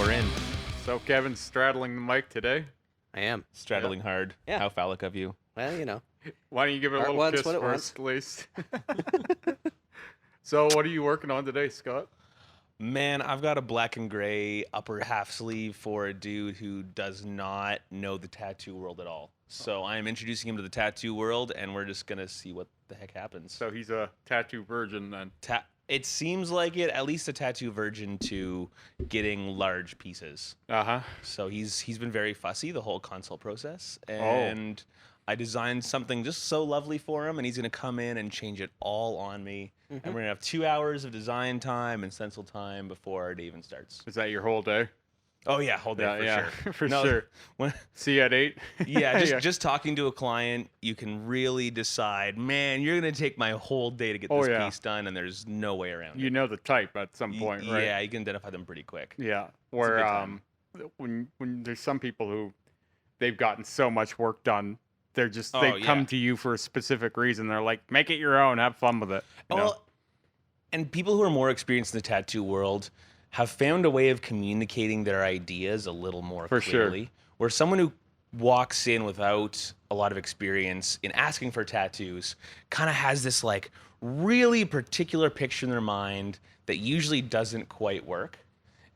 we're in. So Kevin's straddling the mic today. I am. Straddling hard. Yeah. How phallic of you. Well, you know. Why don't you give it a Art little wants kiss what it first, please? So what are you working on today, Scott? Man, I've got a black and gray upper half sleeve for a dude who does not know the tattoo world at all. So I am introducing him to the tattoo world, and we're just going to see what the heck happens. So he's a tattoo virgin then. It seems like it, at least a tattoo virgin to getting large pieces. Uh-huh. So he's been very fussy the whole consult process, and I designed something just so lovely for him, and he's going to come in and change it all on me. And we're going to have 2 hours of design time and stencil time before our day even starts. Is that your whole day? Oh, yeah, whole day for sure. For sure. See you at 8? Yeah, just talking to a client, you can really decide, man, you're going to take my whole day to get this piece done, and there's no way around it. You know the type at some point, right? Yeah, you can identify them pretty quick. Yeah. Where when there's some people who they've gotten so much work done, they come to you for a specific reason. They're like, make it your own, have fun with it. Well, and people who are more experienced in the tattoo world have found a way of communicating their ideas a little more clearly. Sure. Where someone who walks in without a lot of experience in asking for tattoos kind of has this like really particular picture in their mind that usually doesn't quite work.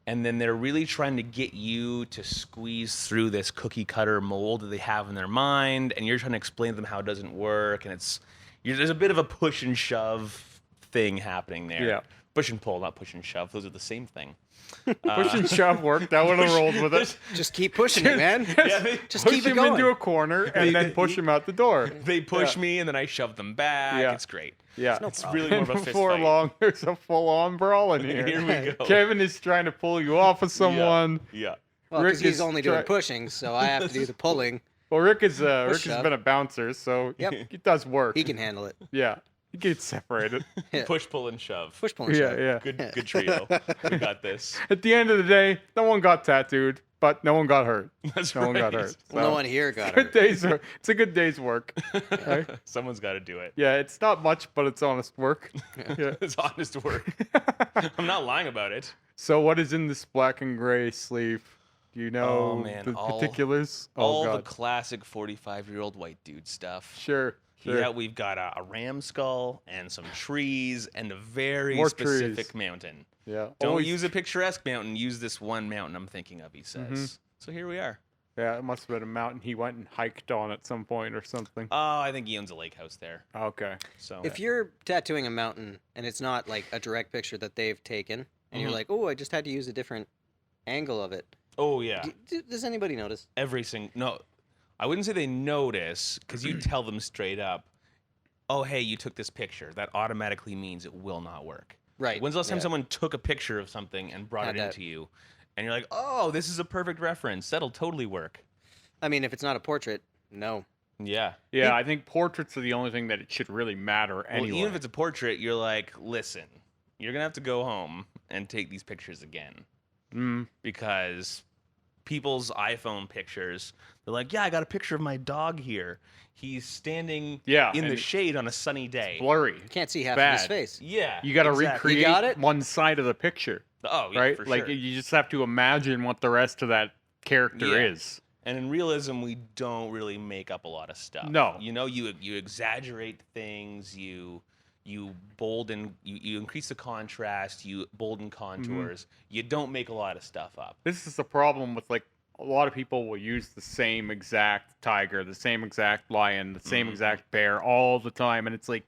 And then they're really trying to get you to squeeze through this cookie cutter mold that they have in their mind, and you're trying to explain to them how it doesn't work, and there's a bit of a push and shove thing happening there. Yeah. Push and pull, not push and shove. Those are the same thing. Push and shove worked. I would have rolled with it. Just keep pushing it, man. Just push keep it him going. into a corner and then push him out the door. They push me, and then I shove them back. Yeah. It's great. Yeah. It's really more of a fist Before fight. long, there's a full-on brawl in here. Here we go. Kevin is trying to pull you off of someone. Yeah. Well, Rick because he's is only doing pushing, so I have to do the pulling. Well, Rick has shove. been a bouncer, so it does work. He can handle it. Yeah. He gets separated. Yeah. Push, pull, and shove. Push, pull, and shove. Yeah. Good trio. We got this. At the end of the day, no one got tattooed, but no one got hurt. That's No right. one got hurt. Well, no one here got Good hurt. days. It's a good day's work. Right? Someone's got to do it. Yeah, it's not much, but it's honest work. Yeah. It's honest work. I'm not lying about it. So what is in this black and gray sleeve? Do you know man, the all- particulars? All the God. classic 45-year-old white dude stuff. Sure. Yeah, we've got a ram skull and some trees and a very More specific trees. mountain. Yeah. Don't Always- use a picturesque mountain. Use this one mountain I'm thinking of, he says. So here we are. Yeah, it must have been a mountain he went and hiked on at some point or something. Oh, I think he owns a lake house there. Okay. So If you're tattooing a mountain and it's not like a direct picture that they've taken, and you're like, oh, I just had to use a different angle of it. Oh yeah. Does anybody notice? No, I wouldn't say they notice, because you tell them straight up, oh, hey, you took this picture. That automatically means it will not work. Right. When's the last time yeah. someone took a picture of something and brought Had it that. into you? And you're like, oh, this is a perfect reference. That'll totally work. I mean, if it's not a portrait, no. Yeah. Yeah, I think portraits are the only thing that it should really matter anyway. Well, even if it's a portrait, you're like, listen, you're going to have to go home and take these pictures again. Because people's iPhone pictures, they're like, yeah, I got a picture of my dog here. He's standing in the shade on a sunny day. blurry. You can't see half Bad. of his face. Yeah. You got to exactly. recreate You got it? one side of the picture, Oh, yeah, right? for Like sure. you just have to imagine what the rest of that character Yeah. is. And in realism, we don't really make up a lot of stuff. No. You know, you exaggerate things, you bolden, you increase the contrast, you bolden contours. You don't make a lot of stuff up. This is the problem with like a lot of people will use the same exact tiger, the same exact lion, the same exact bear all the time, and it's like,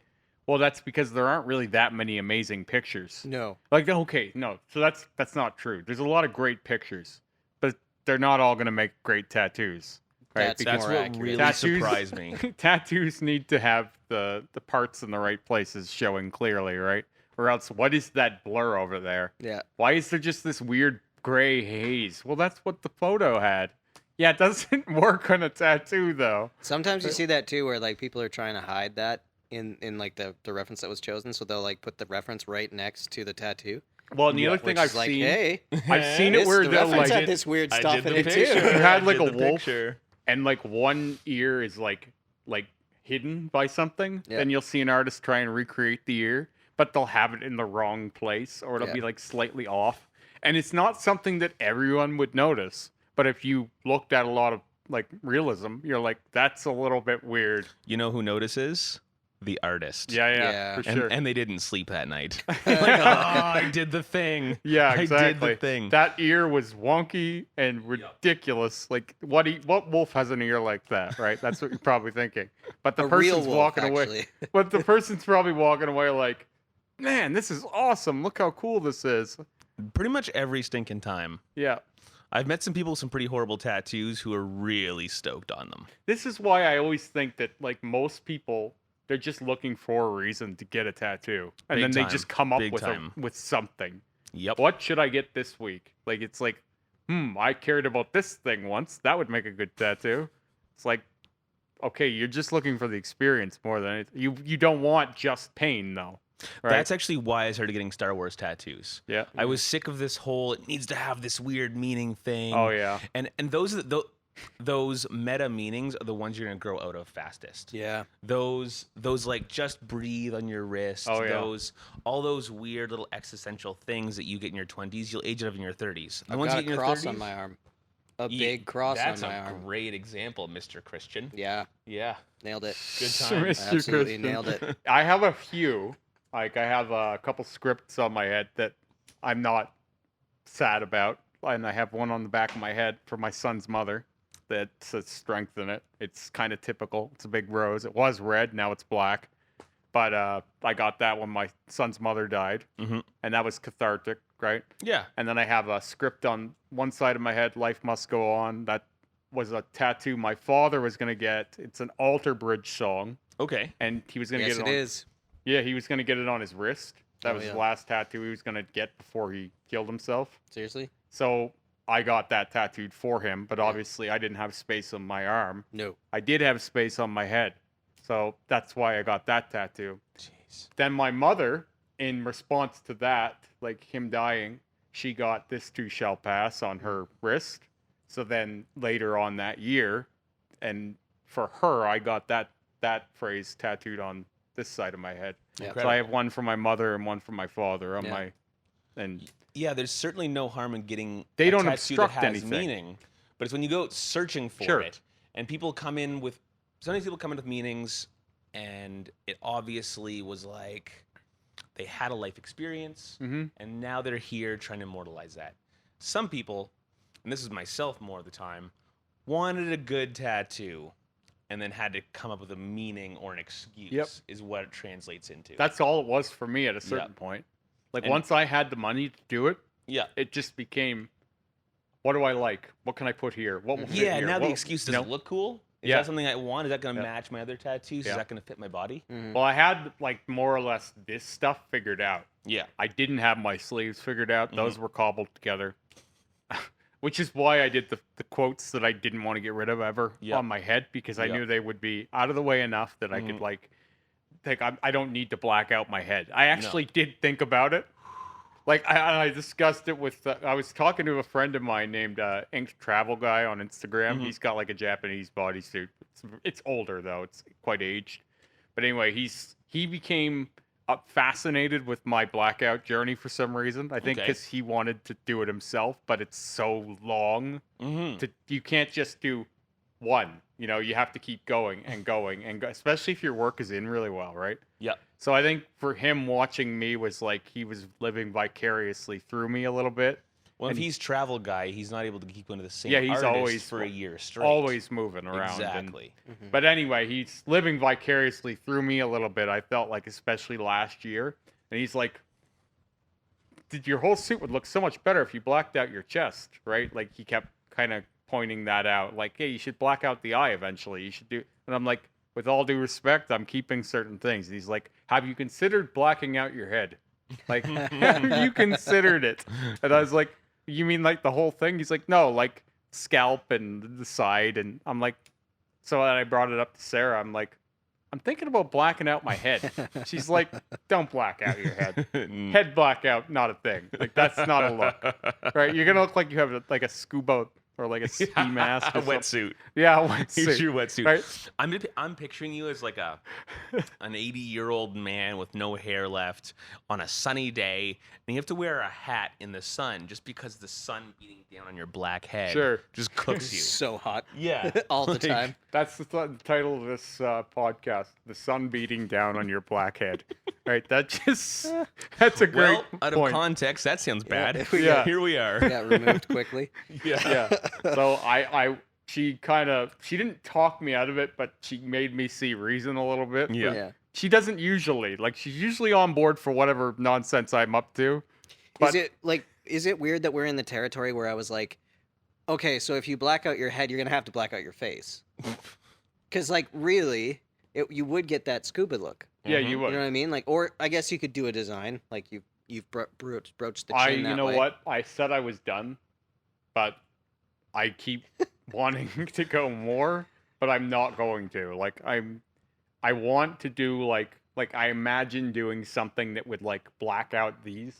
well, that's because there aren't really that many amazing pictures. No. Like, okay, no, so that's not true. There's a lot of great pictures, but they're not all going to make great tattoos, right? That's That's more what accurate. really Tattoos- surprised me. Tattoos need to have the parts in the right places showing clearly, right? Or else, what is that blur over there? Yeah. Why is there just this weird gray haze? Well, that's what the photo had. Yeah, it doesn't work on a tattoo, though. Sometimes you see that too, where like people are trying to hide that in like the reference that was chosen, so they'll like put the reference right next to the tattoo. Well, and the other Which thing is I've like, seen, hey, I've seen it this, where the they'll reference like had this weird I stuff did in the it picture. too. It had I like did a the wolf. picture. and like one ear is like hidden by something, Yeah. then you'll see an artist try and recreate the ear, but they'll have it in the wrong place, or it'll Yeah. be like slightly off. And it's not something that everyone would notice. But if you looked at a lot of like realism, you're like, that's a little bit weird. You know who notices? The artist. Yeah, Yeah. for And, sure. and they didn't sleep that night. Like, oh, I did the thing. Yeah, exactly. I did the thing. That ear was wonky and ridiculous. Like, what wolf has an ear like that, right? That's what you're probably thinking. But the A real person's wolf, walking away. actually. But the person's probably walking away like, man, this is awesome. Look how cool this is. Pretty much every stinking time. Yeah. I've met some people with some pretty horrible tattoos who are really stoked on them. This is why I always think that, like, most people, they're just looking for a reason to get a tattoo. And Big then time. they just come up Big with time. with something. Yep. What should I get this week? Like, it's like, I cared about this thing once. That would make a good tattoo. It's like, okay, you're just looking for the experience more than anything. You don't want just pain, though. Right? That's actually why I started getting Star Wars tattoos. Yeah. I was sick of this whole it needs to have this weird meaning thing. Oh, yeah. And those meta meanings are the ones you're gonna grow out of fastest. Yeah. Those like just breathe on your wrist. Oh, yeah. All those weird little existential things that you get in your 20s, you'll age out of in your 30s. The I've ones got you get a in your cross 30s, on my arm. A Ye- big cross on That's my a arm. great example, Mr. Christian. Yeah. Yeah, Nailed it. good time. Mr. Absolutely Christian. nailed it. I have a few. Like, I have a couple scripts on my head that I'm not sad about. And I have one on the back of my head for my son's mother that says strength in it. It's kind of typical. It's a big rose. It was red. Now it's black. But I got that when my son's mother died. Mhm. And that was cathartic, right? Yeah. And then I have a script on one side of my head, Life Must Go On. That was a tattoo my father was going to get. It's an Alter Bridge song. Okay. And he was going to Yes, get it it on. is. Yeah, he was going to get it on his wrist. That Oh, was yeah. the last tattoo he was going to get before he killed himself. Seriously? So I got that tattooed for him, but obviously I didn't have space on my arm. No. I did have space on my head. So that's why I got that tattoo. Jeez. Then my mother, in response to that, like him dying, she got This Too Shall Pass on her wrist. So then later on that year, and for her, I got that phrase tattooed on this side of my head. Yeah. So I have one for my mother and one for my father on Yeah. and Yeah, there's certainly no harm in getting They a don't tattoo that obstruct has anything. meaning, but it's when you go searching for Sure. it, and people come in with sometimes people come in with meanings, and it obviously was like they had a life experience, Mhm. and now they're here trying to immortalize that. Some people, and this is myself more of the time, wanted a good tattoo, and then had to come up with a meaning or an excuse. Yep. Is what it translates into. that's all it was for me at a certain point. Like And- once I had the money to do it, yeah. it just became, what do I like? What can I put here? What will fit Yeah, here? now the What- excuse you does know? it look cool? Is Yeah. that something I want? Is that going to Yeah. match my other tattoos? Yeah. Is that going to fit my body? Mhm. Well, I had like more or less this stuff figured out. Yeah. I didn't have my sleeves figured out. Those Mm-hmm. were cobbled together. Which is why I did the quotes that I didn't want to get rid of ever Yep. on my head, because I Yep. knew they would be out of the way enough that I could Mhm. like think I don't need to black out my head. I actually did think about it. Like I discussed it with I was talking to a friend of mine named Inked Travel Guy on Instagram. Mhm. He's got like a Japanese bodysuit. It's older though. It's quite aged. But anyway, he became fascinated with my blackout journey for some reason. I think Okay. because he wanted to do it himself, but it's so long Mm-hmm. you can't just do one. You know, you have to keep going and going and especially if your work is in really well, right? Yeah. So I think for him, watching me was like he was living vicariously through me a little bit. Well, if And- he's travel guy, he's not able to keep going to the same Yeah, he's artist always- for a year straight. Always moving around. and- Exactly. But anyway, he's living vicariously through me a little bit. I felt like, especially last year. And he's like, your whole suit would look so much better if you blacked out your chest, right? Like he kept kind of pointing that out. Like, hey, you should black out the eye eventually. You should do. And I'm like, with all due respect, I'm keeping certain things. And he's like, have you considered blacking out your head? Like, have you considered it? And I was like, you mean like the whole thing? He's like, no, like scalp and the side. And I'm like, so then I brought it up to Sarah. I'm like, I'm thinking about blacking out my head. She's like, don't black out your head. Head blackout, not a thing. Like that's not a look, right? You're gonna look like you have like a scuba or like a ski mask, a or something. wetsuit. Yeah, a wetsuit. Here's your wetsuit. Right? I'm picturing you as like an 80-year-old man with no hair left on a sunny day, and you have to wear a hat in the sun just because the sun beating down on your black head Sure. just cooks you. So hot. Yeah, All the like, time. That's the title of this podcast: "The Sun Beating Down on Your Black Head." Right? That's a great Well, out point. of context, that sounds bad. if we Yeah. Here we are. Got removed quickly. Yeah. So she didn't talk me out of it, but she made me see reason a little bit. Yeah. She doesn't usually. Like, she's usually on board for whatever nonsense I'm up to. But Is it weird that we're in the territory where I was like, okay, so if you black out your head, you're gonna have to black out your face, because like really, you would get that scuba look. yeah, you You would. know what I mean? Like, or I guess you could do a design like you've broached the chin You that know way. what? I said I was done, but I keep wanting to go more, but I'm not going to. Like, I want to do like I imagine doing something that would like black out these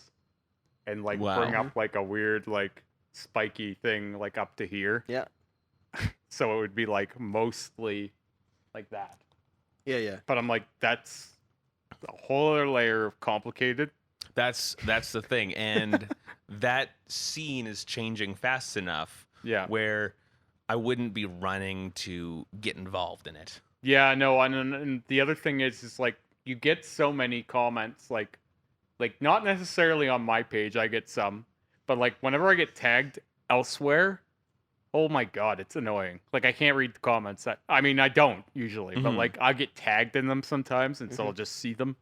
and like bring Wow. up like a weird like spiky thing like up to here. Yeah. So it would be like mostly like that. Yeah. But I'm like, that's a whole other layer of complicated. That's the thing, and that scene is changing fast enough Yeah. where I wouldn't be running to get involved in it. Yeah, no, and the other thing is like you get so many comments like not necessarily on my page, I get some, but like whenever I get tagged elsewhere, oh my god, it's annoying. Like I can't read the comments. I mean, I don't usually, but Mhm. like I get tagged in them sometimes, and so I'll just see them.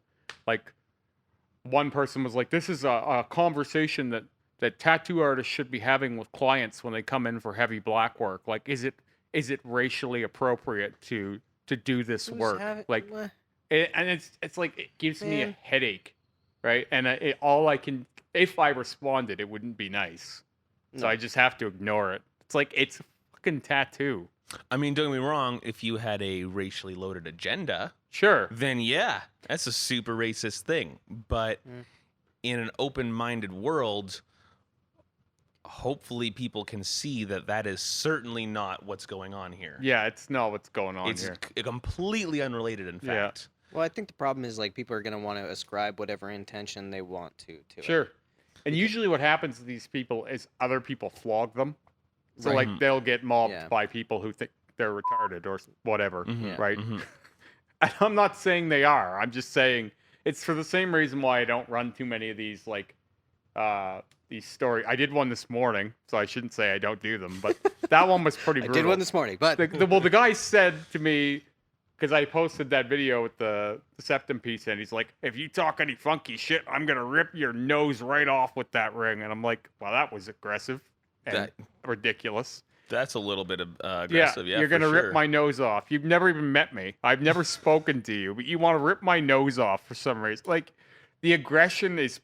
Like one person was like, "This is a conversation that tattoo artists should be having with clients when they come in for heavy black work. Like, is it racially appropriate to do this work? Like, and it's like it gives me a Man. headache, right? And all I can, if I responded, it wouldn't be nice, so No. I just have to ignore it. It's like it's a fucking tattoo. I mean, don't get me wrong, if you had a racially loaded agenda, Sure. then yeah, that's a super racist thing. But Mm. in an open-minded world, hopefully people can see that that is certainly not what's going on here. Yeah, it's not what's going on It's here. completely unrelated, in Yeah. fact. Well, I think the problem is like people are gonna want to ascribe whatever intention they want to it. Sure. And usually what happens to these people is other people flog them. So Right. like they'll get mobbed Yeah. by people who think they're retarded or whatever, Mhm, right? mhm. And I'm not saying they are. I'm just saying it's for the same reason why I don't run too many of these like these stories. I did one this morning, so I shouldn't say I don't do them, but that one was pretty I brutal. did one this morning, but The guy said to me, because I posted that video with the septum piece, and he's like, "If you talk any funky shit, I'm gonna rip your nose right off with that ring." And I'm like, "Well, that was aggressive and That- ridiculous." That's a little bit Yeah, aggressive. Yeah, you're for gonna sure. rip my nose off. You've never even met me. I've never spoken to you, but you want to rip my nose off for some reason. Like, the aggression is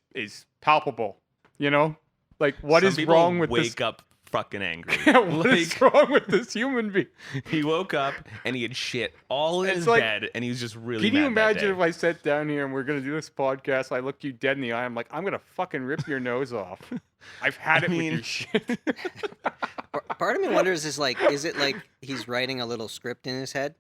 palpable. You know, like what Some is people wrong with wake this? up fucking angry. What is wrong with this human being? He woke up and he had shit all in It's his like- bed, and he was just really. Can you mad that imagine day. if I sat down here and we're gonna do this podcast? I look you dead in the eye. I'm like, I'm gonna fucking rip your nose off. I've had I it with mean- your shit. part of me wonders is it like he's writing a little script in his head,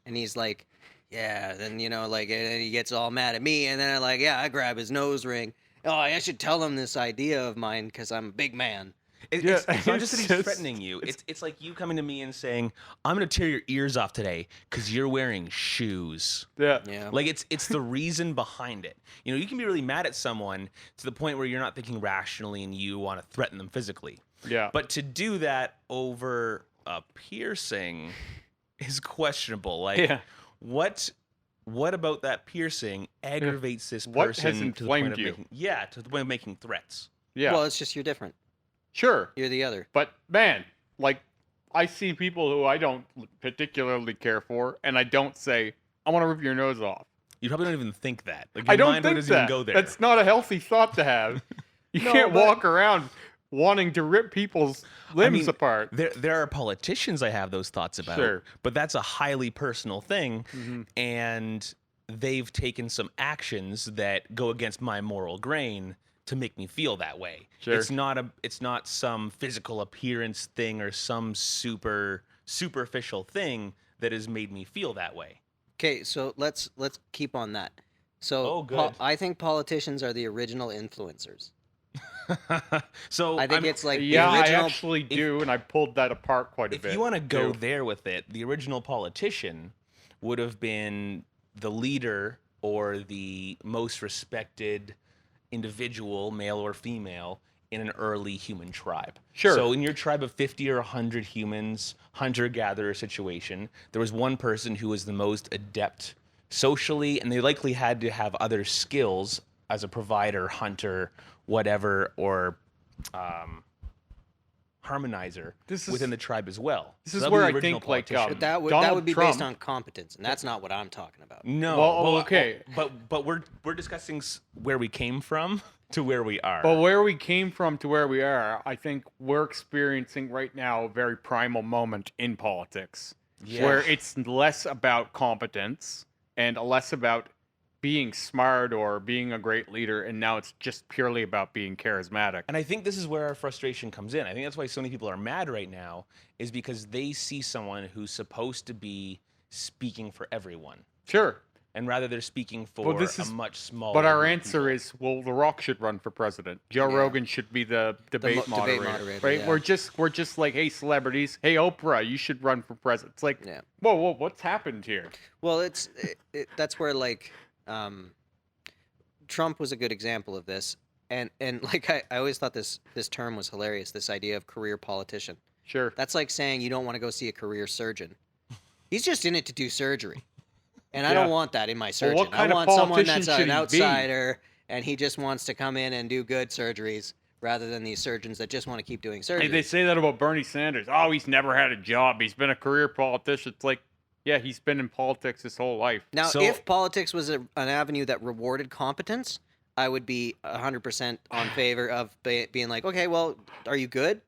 and he's like, yeah, then like, and he gets all mad at me, and then I grab his nose ring. Oh, I should tell him this idea of mine because I'm a big man. It's not just that it's he's just- threatening you. It's like you coming to me and saying, "I'm gonna tear your ears off today because you're wearing shoes." Yeah. Yeah. Like it's the reason behind it. You can be really mad at someone to the point where you're not thinking rationally and you want to threaten them physically. Yeah. But to do that over a piercing is questionable. Like, Yeah. what about that piercing aggravates this What has person to the point inflamed of you? to the point of making threats? Yeah. Well, it's just you're different. Sure. You're the other. But man, like I see people who I don't particularly care for, and I don't say, I want to rip your nose off. You probably don't even think that. Like your I don't mind think doesn't that. even go there. That's not a healthy thought to have. You No, can't but- walk around wanting to rip people's limbs apart. There are politicians I have those thoughts about, Sure. but that's a highly personal thing, Mhm. and they've taken some actions that go against my moral grain to make me feel that way. Sure. It's not some physical appearance thing or some superficial thing that has made me feel that way. Okay, so let's keep on that. So Oh, good. I think politicians are the original influencers. So I think it's like Yeah, the I original. actually do, and I pulled that apart quite a if bit. you want to go too. there with it, the original politician would have been the leader or the most respected individual, male or female, in an early human tribe. Sure. So in your tribe of 50 or 100 humans, hunter-gatherer situation, there was one person who was the most adept socially, and they likely had to have other skills as a provider, hunter, whatever, or harmonizer within the tribe as well. This So is that'd be where the I original think, like, politician. But that Donald would be Trump- based on competence, and that's not what I'm talking about. No. Well, okay. But we're discussing where we came from to where we are. But where we came from to where we are, I think we're experiencing right now a very primal moment in politics, Yeah. where it's less about competence and less about being smart or being a great leader, and now it's just purely about being charismatic. And I think this is where our frustration comes in. I think that's why so many people are mad right now, is because they see someone who's supposed to be speaking for everyone, Sure. and rather they're speaking for Well, this a is- much smaller. But our group of answer people. is, well, The Rock should run for president. Joe Yeah. Rogan should be the debate mo- debate moderator, moderator, right? yeah. We're just like, hey, celebrities, hey, Oprah, you should run for president. It's like, Yeah. whoa, what's happened here? Well, that's where like Trump was a good example of this, and like I always thought this term was hilarious. This idea of career politician. Sure. That's like saying you don't want to go see a career surgeon. He's just in it to do surgery, and I Yeah. don't want that in my surgeon. what kind I of want someone politician that's should an he be? outsider, and he just wants to come in and do good surgeries rather than these surgeons that just want to keep doing surgery. Hey, they say that about Bernie Sanders. Oh, he's never had a job. He's been a career politician. It's like, yeah, he's been in politics his whole life. Now, So- if politics was an avenue that rewarded competence, I would be 100% on favor of being like, okay, well, are you good?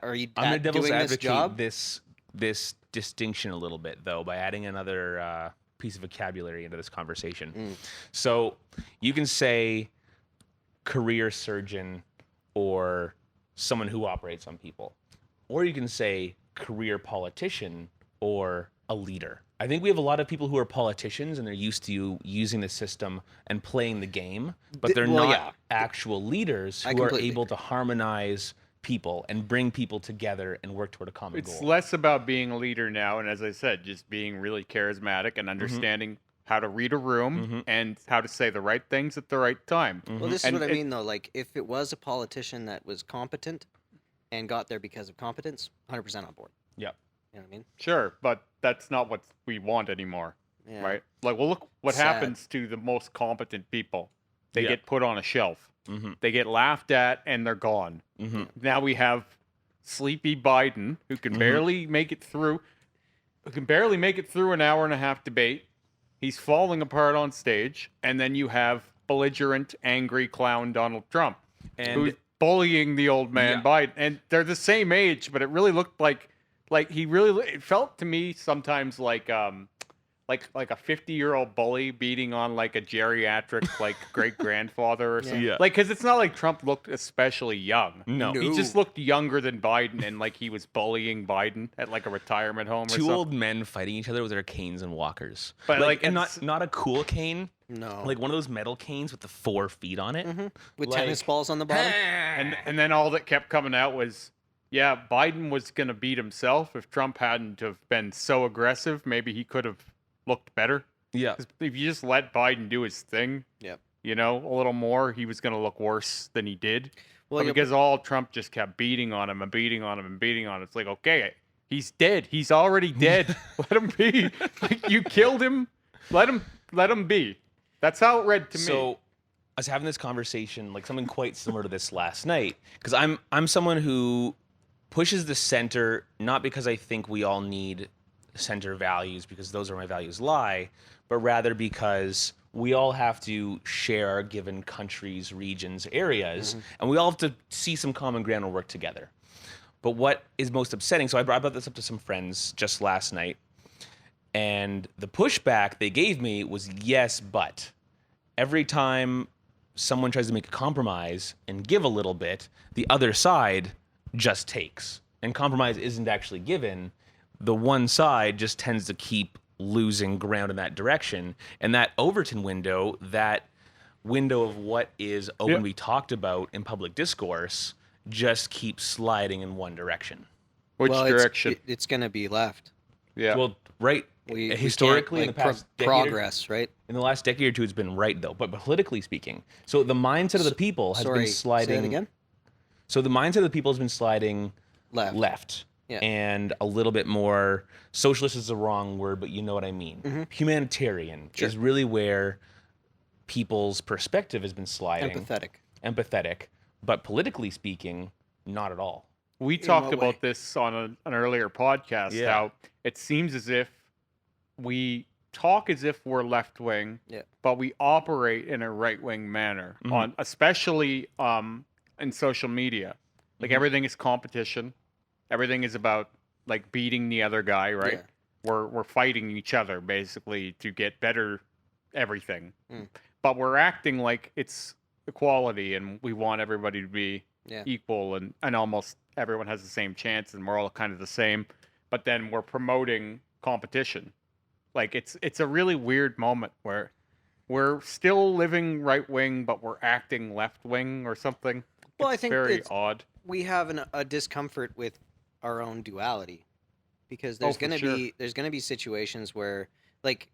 Are you I'm gonna at devil's doing this advocate job? this distinction a little bit though by adding another piece of vocabulary into this conversation. Mm. So you can say career surgeon or someone who operates on people, or you can say career politician or a leader. I think we have a lot of people who are politicians and they're used to using the system and playing the game, but they're well, not yeah. actual leaders I who are completely able to harmonize people and bring people together and work toward a common It's goal. less about being a leader now, and as I said, just being really charismatic Mm-hmm. and understanding how to read a room and how to say the right things at the right time. Well, this is And what I it- mean, though. Like, if it was a politician that was competent and got there because of competence, 100% on board. Yep. You know what I mean? Sure, but that's not what we want anymore, Yeah. right? Like, well, look what Sad. happens to the most competent people. They Yeah. get put on a shelf. Mm-hmm. They get laughed at, and they're gone. Mm-hmm. Now we have sleepy Biden, who can Mhm. barely make it through, an hour and a half debate. He's falling apart on stage, and then you have belligerent, angry clown Donald Trump, And who's bullying the old man Yeah. Biden, and they're the same age, but it really looked like it felt to me sometimes like a 50-year-old bully beating on like a geriatric like great grandfather or something. Yeah. Like, because it's not like Trump looked especially young. no, No. He just looked younger than Biden, and like he was bullying Biden at like a retirement home or two something. old men fighting each other with their canes and walkers. But, like, and it's- not a cool cane, No. like one of those metal canes with the 4 feet on it. With like- tennis balls on the bottom? And then all that kept coming out was, yeah, Biden was gonna beat himself if Trump hadn't have been so aggressive. Maybe he could have looked better. Yeah. 'Cause if you just let Biden do his thing, Yep. you know, a little more, he was gonna look worse than he did. Well, But yeah, because all Trump just kept beating on him and beating on him and beating on him, it's like, okay, he's dead. He's already dead. Let him be. Like, you killed him. Let him be. That's how it read to me. So I was having this conversation, like something quite similar to this last night, because I'm someone who pushes the center, not because I think we all need center values, because those are where my values lie, but rather because we all have to share our given countries, regions, areas, and we all have to see some common ground and work together. But what is most upsetting, so I brought this up to some friends just last night, and the pushback they gave me was yes, but every time someone tries to make a compromise and give a little bit, the other side just takes. And compromise isn't actually given. The one side just tends to keep losing ground in that direction. And that Overton window, that window of what is open to be talked about in public discourse, just keeps sliding in one direction. Which direction? It's going to be left. Yeah. Well, right. We Historically, can't, in the past decade, progress, right? in the last decade or two, it's been right though. But politically speaking, so the mindset of the people has been sliding. Say that again? So the mindset of the people has been sliding Left. Yeah. And a little bit more socialist is the wrong word, but you know what I mean. Mm-hmm. Humanitarian is really where people's perspective has been sliding. Empathetic, but politically speaking, not at all. We talked about this on an earlier podcast, how it seems as if we talk as if we're left wing, but we operate in a right wing manner, on especially in social media. Like everything is competition. Everything is about like beating the other guy, right? Yeah. We're fighting each other basically to get better everything. But we're acting like it's equality and we want everybody to be equal and almost everyone has the same chance and we're all kind of the same. But then we're promoting competition. Like it's a really weird moment where we're still living right wing, but we're acting left wing or something. Well, it's I think very odd. We have a discomfort with our own duality, because there's gonna be situations where like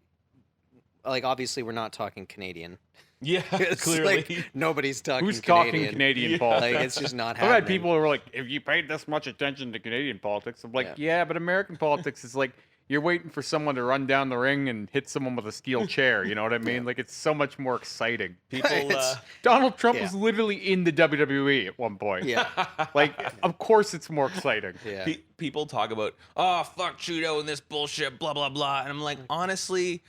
obviously we're not talking Canadian. Yeah, clearly like, nobody's talking. Who's Canadian. talking Canadian politics? Like it's just not I've happening. had people who are like, if you paid this much attention to Canadian politics, I'm like, yeah, but American politics is like you're waiting for someone to run down the ring and hit someone with a steel chair. You know what I mean? Like it's so much more exciting. People, Donald Trump was literally in the WWE at one point. Yeah, like of course it's more exciting. Yeah. People talk about, oh, fuck Trudeau and this bullshit, blah blah blah, and I'm like, honestly,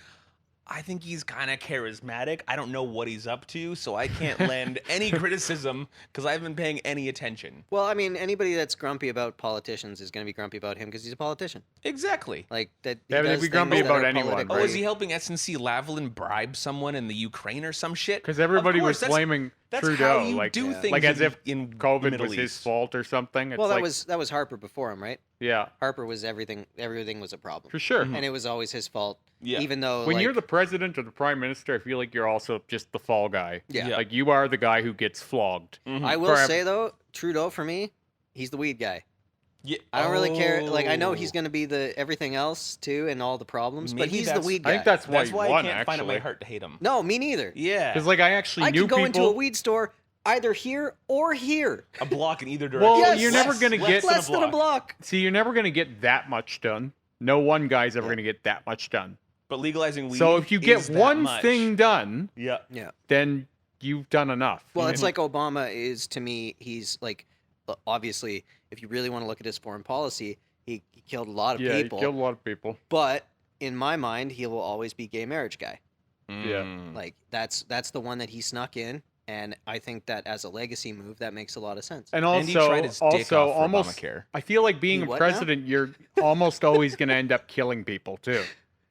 I think he's kind of charismatic. I don't know what he's up to, so I can't lend any criticism because I haven't been paying any attention. Well, I mean, anybody that's grumpy about politicians is going to be grumpy about him because he's a politician. Exactly. Like that. Yeah, but if be grumpy about anyone. Oh, is he helping SNC Lavalin bribe someone in the Ukraine or some shit? Because everybody was blaming Trudeau, how you like do things like as if in COVID was his fault or something. It's well, that like, was Harper before him, right? Yeah, Harper was everything. Everything was a problem for sure, and it was always his fault. Yeah. Even though when you're the president or the prime minister, I feel like you're also just the fall guy. Yeah. Like you are the guy who gets flogged. I will say though, Trudeau for me, he's the weed guy. Yeah. I don't really care. Like I know he's going to be the everything else too and all the problems, but he's the weed guy. I think that's why he won, I can't find it in my heart to hate him. No, me neither. Yeah. Because like I actually knew could go people into a weed store either here or here. A block in either direction. Well, you're never going to get less than a block. See, you're never going to get that much done. No one guy's ever going to get that much done. But legalizing weed. So if you get one thing done, yeah, then you've done enough. Well, it's like Obama is to me. He's like, obviously, if you really want to look at his foreign policy, he killed a lot of people. He killed a lot of people. But in my mind, he will always be gay marriage guy. Yeah, like that's the one that he snuck in. And I think that as a legacy move, that makes a lot of sense. And also, almost, I feel like being a president, you're almost always going to end up killing people too.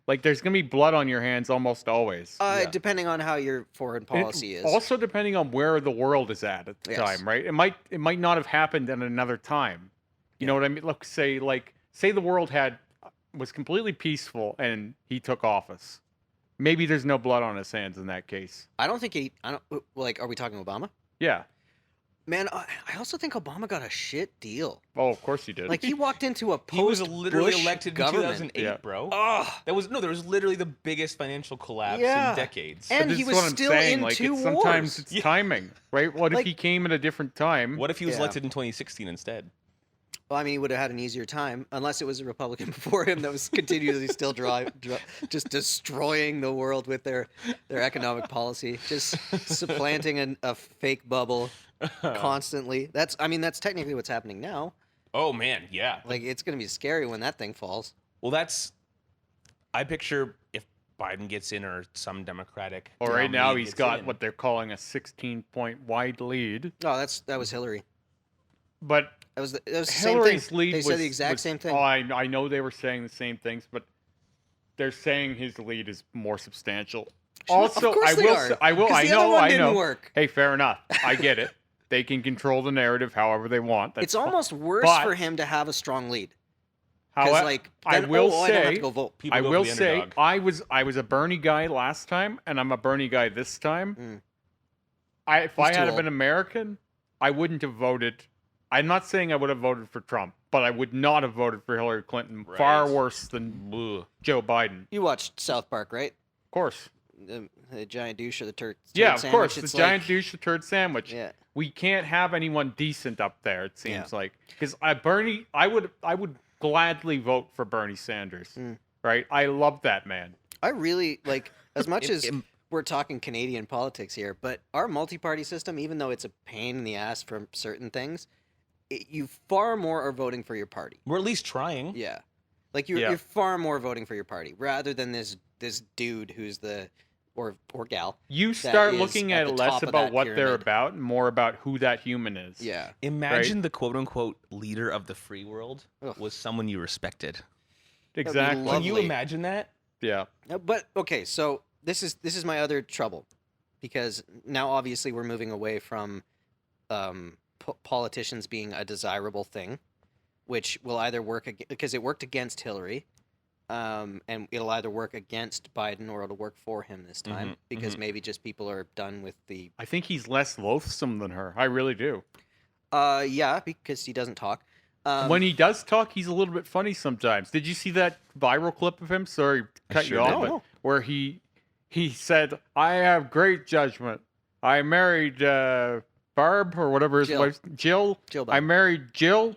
Like there's going to be blood on your hands almost always. Depending on how your foreign policy is. Also depending on where the world is at the time, right? It might not have happened at another time. You know what I mean? Look, say the world was completely peaceful and he took office. Maybe there's no blood on his hands in that case. I don't think are we talking Obama? Yeah. Man, I also think Obama got a shit deal. Oh, of course he did. Like he walked into a he was literally elected in government. 2008, bro. Oh, there was literally the biggest financial collapse in decades. And he was still in two wars. Sometimes it's timing, right? What if he came at a different time? What if he was elected in 2016 instead? Well, I mean, he would have had an easier time, unless it was a Republican before him that was continuously still just destroying the world with their economic policy, just supplanting a fake bubble constantly. That's technically what's happening now. Oh man, yeah. Like it's gonna be scary when that thing falls. Well, I picture if Biden gets in or some Democratic. Well, right now he's got what they're calling a 16-point wide lead. Oh, that was Hillary. But that was the Hillary's same thing. lead they said the exact same thing. Oh, I know they were saying the same things, but they're saying his lead is more substantial. Also, of course I they will. are. I will. 'Cause I the other know. one I didn't know. work. Hey, fair enough. I get it. They can control the narrative however they want. That's It's almost worse but- for him to have a strong lead. how Because like, I then, will I don't have say. to go vote. People I go for will the say underdog. I was a Bernie guy last time, and I'm a Bernie guy this time. Mm. If He's I too had old. been American, I wouldn't have voted. I'm not saying I would have voted for Trump, but I would not have voted for Hillary Clinton. Far Right. worse than Ugh. Joe Biden. Of You watched South Park, right? course. The giant douche or the turd Yeah, of sandwich. course. It's The giant like, douche, the turd sandwich. Yeah. We can't have anyone decent up there. It seems Yeah. like because Bernie, I would gladly vote for Bernie Sanders. Mm. Right? I love that man. I really like as much as It- we're talking Canadian politics here, but our multi-party system, even though it's a pain in the ass for certain things, you far more are voting for your party. We're at least trying. Yeah, like you're far more voting for your party rather than this dude who's the or gal. You start is looking at at the less top of about that what they're pyramid. about and more about who that human is. Yeah, Imagine the quote unquote leader of the free world Ugh. was someone you respected. Exactly. Can you Lovely. imagine that? Yeah. But okay, so this is my other trouble because now obviously we're moving away from politicians being a desirable thing, which will either work because it worked against Hillary, and it'll either work against Biden or it'll work for him this time Mhm, because mhm. maybe just people are done with the I think he's less loathsome than her. I really do. yeah, because he doesn't talk. When he does talk, he's a little bit funny sometimes. Did you see that viral clip of him? Sorry, to cut sure you off, did. but No. where he said, "I have great judgment. I married Barb or whatever his Jill. wife's Jill. Jill I Biden. married Jill,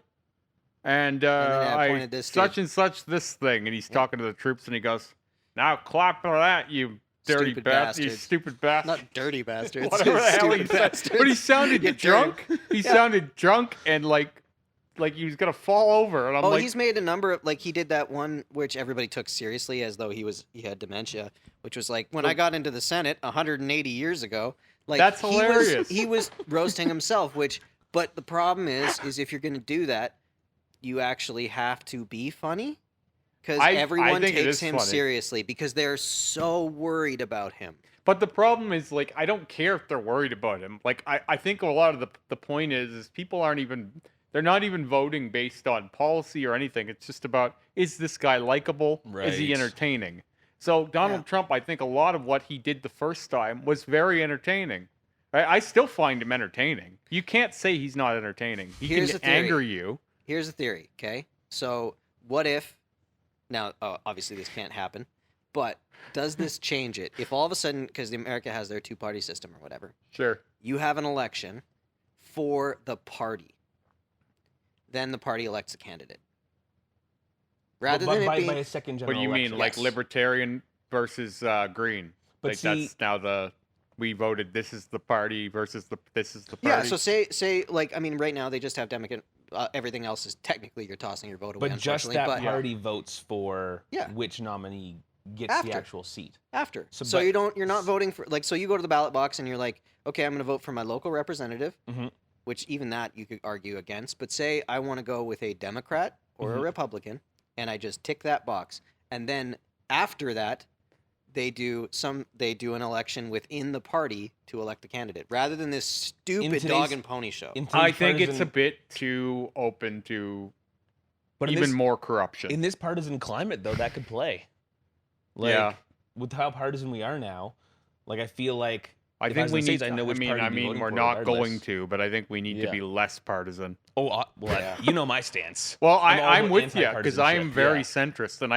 and then I I appointed this such dude." and such this thing." And he's talking to the troops, and he goes, "Now clap for that, you dirty Stupid bastard, you bastards. stupid bastard." Not dirty bastards. Whatever the hell he stupid said. bastards. But he sounded You dirty- drunk. He Yeah. sounded drunk and like he was gonna fall over. And I'm Oh, like, he's made a number of he did that one which everybody took seriously as though he had dementia, which was like when I got into the Senate 180 years ago. Like That's hilarious. He was roasting himself, but the problem is if you're going to do that, you actually have to be funny because I everyone think it takes is him funny. seriously because they're so worried about him. But the problem is, like, I don't care if they're worried about him. Like, I think a lot of the point is people they're not even voting based on policy or anything. It's just about, is this guy likable? Is he Right. entertaining? So Donald Yeah. Trump, I think a lot of what he did the first time was very entertaining. I still find him entertaining. You can't say he's not entertaining. He Here's can the theory. anger you. Here's the theory, okay? So, what if now obviously this can't happen, but does this change it? If all of a sudden because America has their two-party system or whatever, Sure. you have an election for the party. Then the party elects a candidate. Rather But than it by being a second What general do you mean, election. like Yes. libertarian versus green? But Like see- that's now we voted. This is the party versus this is the party. Yeah, so say like I mean right now they just have Democrat everything else is technically you're tossing your vote away But just that unfortunately, but party votes for Yeah. which nominee gets After. the actual seat. after. So, So, but- you're not voting for so you go to the ballot box and you're like, okay, I'm going to vote for my local representative, Mhm. which even that you could argue against. But say I want to go with a Democrat or a Mhm. Republican, and I just tick that box, and then after that, they do an election within the party to elect a candidate, rather than this stupid today's- dog and pony show. In I today's think it's a partisan- bit too open to but in even this, more corruption. in this partisan climate though, that could play. Like, Yeah. with how partisan we are now, like I feel like I if think was we in the need. States, I know which party I to be mean, voting we're for not going regardless. to, but I think we need to Yeah. be less partisan. Oh, well, Yeah. you know my stance. Well, I'm all I'm about with you because I am anti-partisanship, very yeah. centrist, and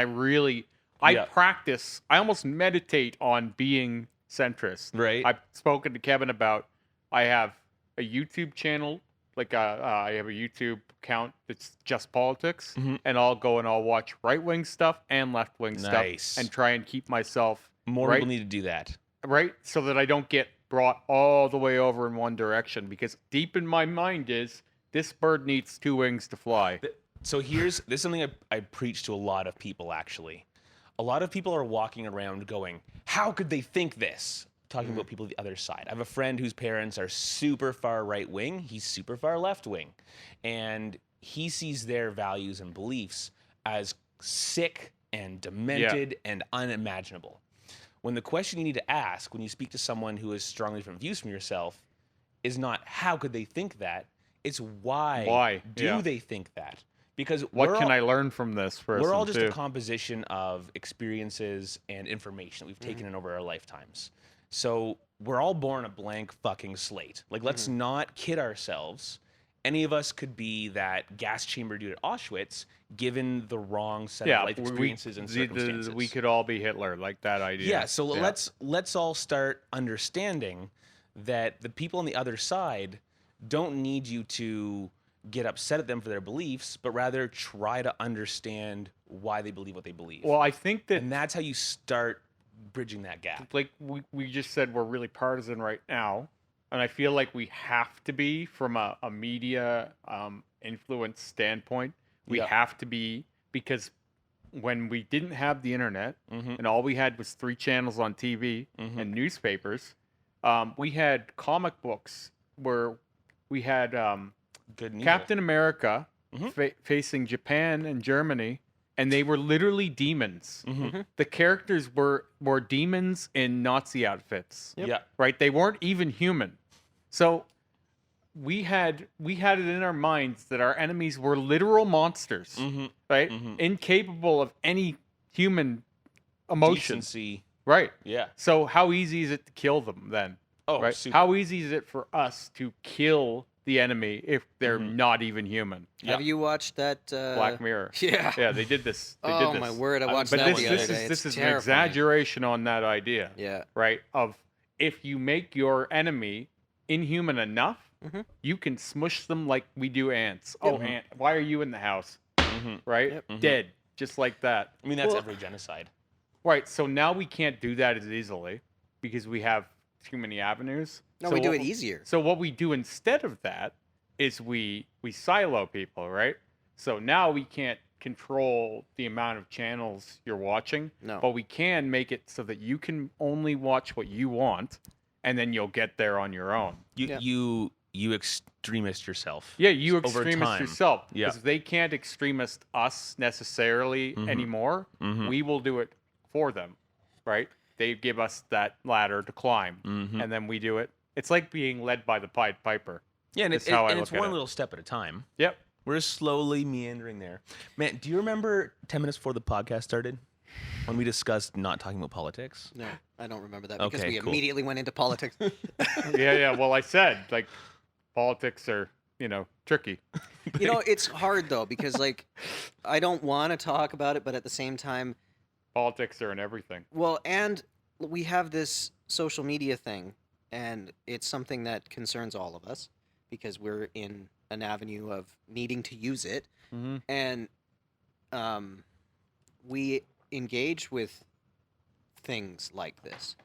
I Yeah. practice. I almost meditate on being centrist. Right. I've spoken to Kevin about. I have a YouTube channel, I have a YouTube account that's just politics, Mhm. and I'll go and I'll watch right wing stuff and left wing Nice. stuff, and try and keep myself More right, people need to do that. right, so that I don't get brought all the way over in one direction. Because deep in my mind is this bird needs two wings to fly. So this is something I preach to a lot of people actually. A lot of people are walking around going, how could they think this? Talking about people on the other side. I have a friend whose parents are super far right wing. He's super far left wing. And he sees their values and beliefs as sick and demented and unimaginable. when the question you need to ask when you speak to someone who has strongly different views from yourself is not how could they think that, it's why do Yeah. they think that? Because What can I learn from this person? we're all just too? a composition of experiences and information that we've taken in over our lifetimes. So we're all born a blank fucking slate. Like, let's not kid ourselves. Any of us could be that gas chamber dude at Auschwitz, given the wrong set of life experiences and circumstances. We could all be Hitler, like that idea. Yeah, so let's all start understanding that the people on the other side don't need you to get upset at them for their beliefs, but rather try to understand why they believe what they believe. Well, I think that, and that's how you start bridging that gap. like we just said, we're really partisan right now, and I feel like we have to be from a media influence standpoint. We have to be, because when we didn't have the internet and all we had was 3 channels on TV and newspapers, we had comic books where we had Good and Captain America facing Japan and Germany, and they were literally demons. The characters were demons in Nazi outfits. Yeah. Right? They weren't even human. So we had it in our minds that our enemies were literal monsters, right? Incapable of any human emotion. Decency. Right. Yeah. So how easy is it to kill them then? Oh, right? super. How easy is it for us to kill the enemy if they're not even human? Have you watched that? Black Mirror. Yeah. Yeah, they did this. They Oh did this. my word! I watched But that this, the this other is day. this It's is an terrifying. exaggeration on that idea. Yeah. Right? Of if you make your enemy inhuman enough, you can smush them like we do ants. Oh, ant, why are you in the house? Right? Dead. Just like that. I mean, that's every genocide. Right. So now we can't do that as easily because we have too many avenues. No, So we do what it easier. So what we do instead of that is we silo people, right? So now we can't control the amount of channels you're watching, but we can make it so that you can only watch what you want, and then you'll get there on your own. You extremist yourself. Yeah, you over extremist time. yourself. Yeah. Because they can't extremist us necessarily anymore. We will do it for them, right? They give us that ladder to climb, and then we do it. It's like being led by the Pied Piper. Yeah, and That's it's how I it's look at one it. little step at a time. Yep. We're just slowly meandering there. Man, do you remember 10 minutes before the podcast started when we discussed not talking about politics? No, I don't remember that because Okay, we cool. immediately went into politics. Yeah. Well, I said, like, politics are, tricky. You know, it's hard though because like I don't want to talk about it, but at the same time, Politics are in everything. well, and we have this social media thing, and it's something that concerns all of us because we're in an avenue of needing to use it, and we engage with things like this.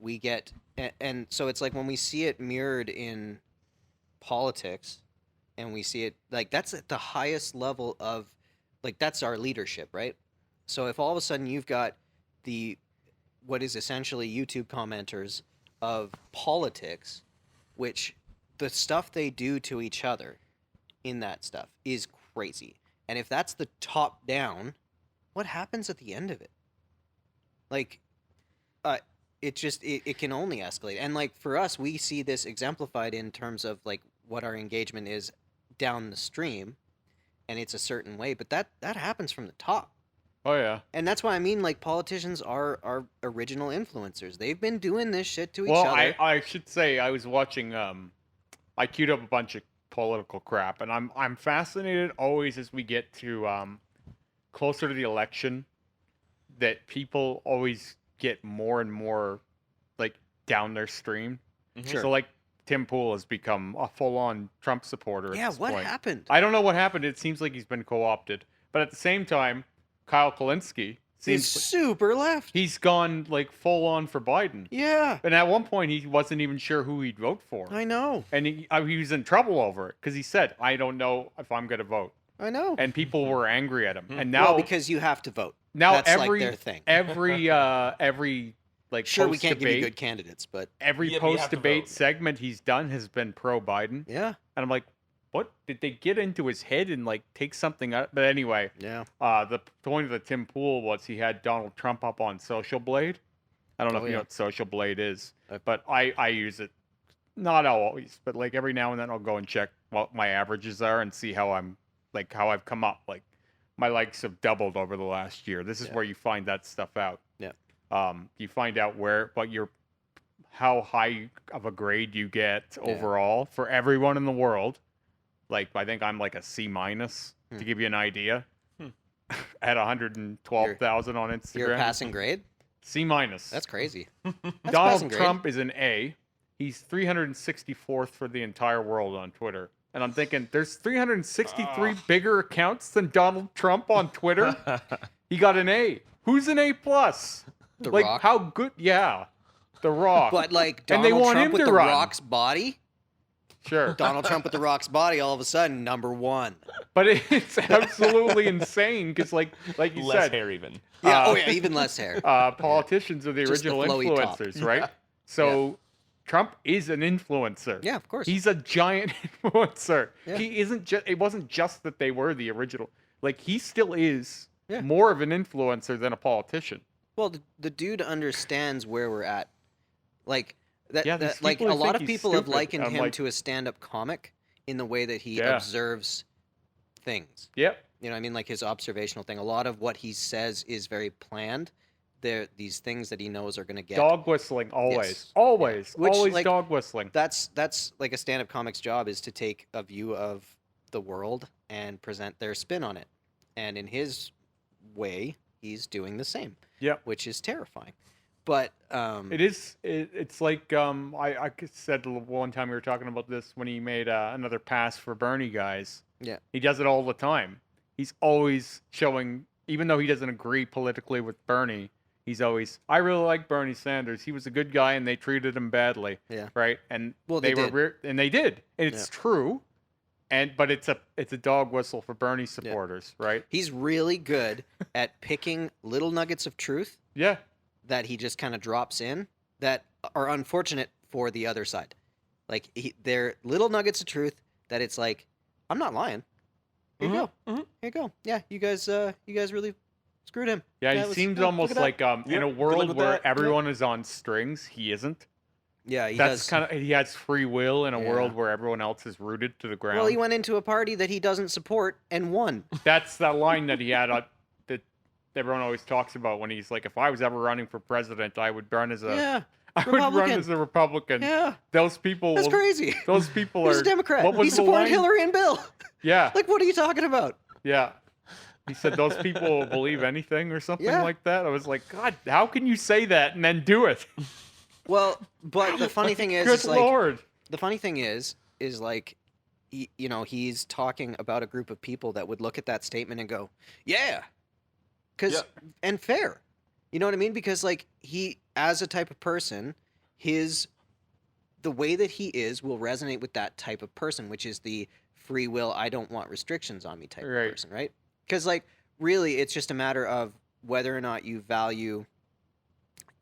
We get, and so it's like when we see it mirrored in politics, and we see it like that's at the highest level of, like that's our leadership, right? So if all of a sudden you've got what is essentially YouTube commenters of politics, which the stuff they do to each other in that stuff is crazy. And if that's the top down, what happens at the end of it? Like, it can only escalate. And like for us, we see this exemplified in terms of like what our engagement is down the stream, and it's a certain way, but that happens from the top. Oh, yeah. And that's why I mean, like, politicians are original influencers. They've been doing this shit to each Well, other. I should say I was watching. I queued up a bunch of political crap, and I'm fascinated always as we get to closer to the election that people always get more and more like down their stream. Sure. So like Tim Pool has become a full-on Trump supporter. At Yeah, this what point. happened? I don't know what happened. It seems like he's been co-opted, but at the same time, Kyle Kalinske He's seems like super left. he's gone like full-on for Biden. Yeah, And at one point, he wasn't even sure who he'd vote for. I know. And he was in trouble over it because he said, I don't know if I'm going to vote. I know. And people were angry at him. And now, Well, because you have to vote. now That's every, like their thing. every like Sure, we can't give you post-debate, good candidates, but every Yeah, but you have to post-debate vote. segment he's done has been pro-Biden. yeah, And I'm like, what? Did they get into his head and like take something out? But anyway, yeah. the point of the Tim Pool was he had Donald Trump up on Social Blade. I don't know Oh, if you yeah. know what Social Blade is, I've- but I use it. Not always, but like every now and then I'll go and check what my averages are and see how I've come up. Like my likes have doubled over the last year. This is Yeah. where you find that stuff out. Yeah. You find out how high of a grade you get Yeah. overall for everyone in the world. Like I think I'm like a C minus to give you an idea. At 112,000 on Instagram. You're a passing grade? C minus. That's crazy. That's passing Donald grade. Trump is an A. He's 364th for the entire world on Twitter. And I'm thinking, there's 363 bigger accounts than Donald Trump on Twitter. He got an A. Who's an A plus? The like Rock. how good? Yeah, The Rock. But like And Donald they want Trump him with to the run. Rock's body, Sure, Donald Trump with the Rock's body, all of a sudden #1. but it's absolutely insane because, like you Less said, hair even. Yeah. Oh yeah, even less hair. politicians are the Just the original flowy top. influencers, right? So Trump is an influencer. Yeah, of course. He's a giant influencer. Yeah. He isn't just. It wasn't just that they were the original. Like he still is Yeah. more of an influencer than a politician. Well, the dude understands where we're at. Like that. Yeah, these that like a people lot think of he's people have stupid. likened I'm him like- to a stand-up comic in the way that he Yeah. observes things. Yep. You know what I mean? Like his observational thing. A lot of what he says is very planned. There, these things that he knows are going to get. Dog whistling always, Yes. always, Which, always like, dog whistling. That's like a stand-up comic's job is to take a view of the world and present their spin on it. And in his way, he's doing the same. Yep. Which is terrifying. But It is. It's like I said one time we were talking about this when he made another pass for Bernie guys. Yeah. He does it all the time. He's always showing, even though he doesn't agree politically with Bernie, he's always, I really like Bernie Sanders. He was a good guy and they treated him badly. Yeah. Right. And Well, they did. and they did. And it's true. But it's a dog whistle for Bernie supporters. Right. he's really good at picking little nuggets of truth Yeah. that he just kind of drops in that are unfortunate for the other side. Like they're little nuggets of truth that it's like, I'm not lying. Here you go. Here you go. Yeah, you guys really screwed him. Yeah. That He was- seems look almost at that. like in Yep, a good world luck with where that. Yep. everyone is on strings. He isn't. Yeah, he That's does. kind of, he has free will in a Yeah. world where everyone else is rooted to the ground. Well, he went into a party that he doesn't support and won. That's that line that he had that everyone always talks about when he's like, if I was ever running for president, I would run as a Yeah, I would run Republican. as a Republican. yeah, Those people that's will- crazy. Those people He's are a Democrat. What was He the supported line? Hillary and Bill. Yeah. Like, what are you talking about? Yeah. He said those people will believe anything or something Yeah. like that. I was like, God, how can you say that and then do it? Well, but the funny thing is, Good is like, Lord. the funny thing is like, you know, he's talking about a group of people that would look at that statement and go, yeah, and fair. You know what I mean? Because like he, as a type of person, the way that he is will resonate with that type of person, which is the free will, I don't want restrictions on me type Right. of person, right? Because like really, it's just a matter of whether or not you value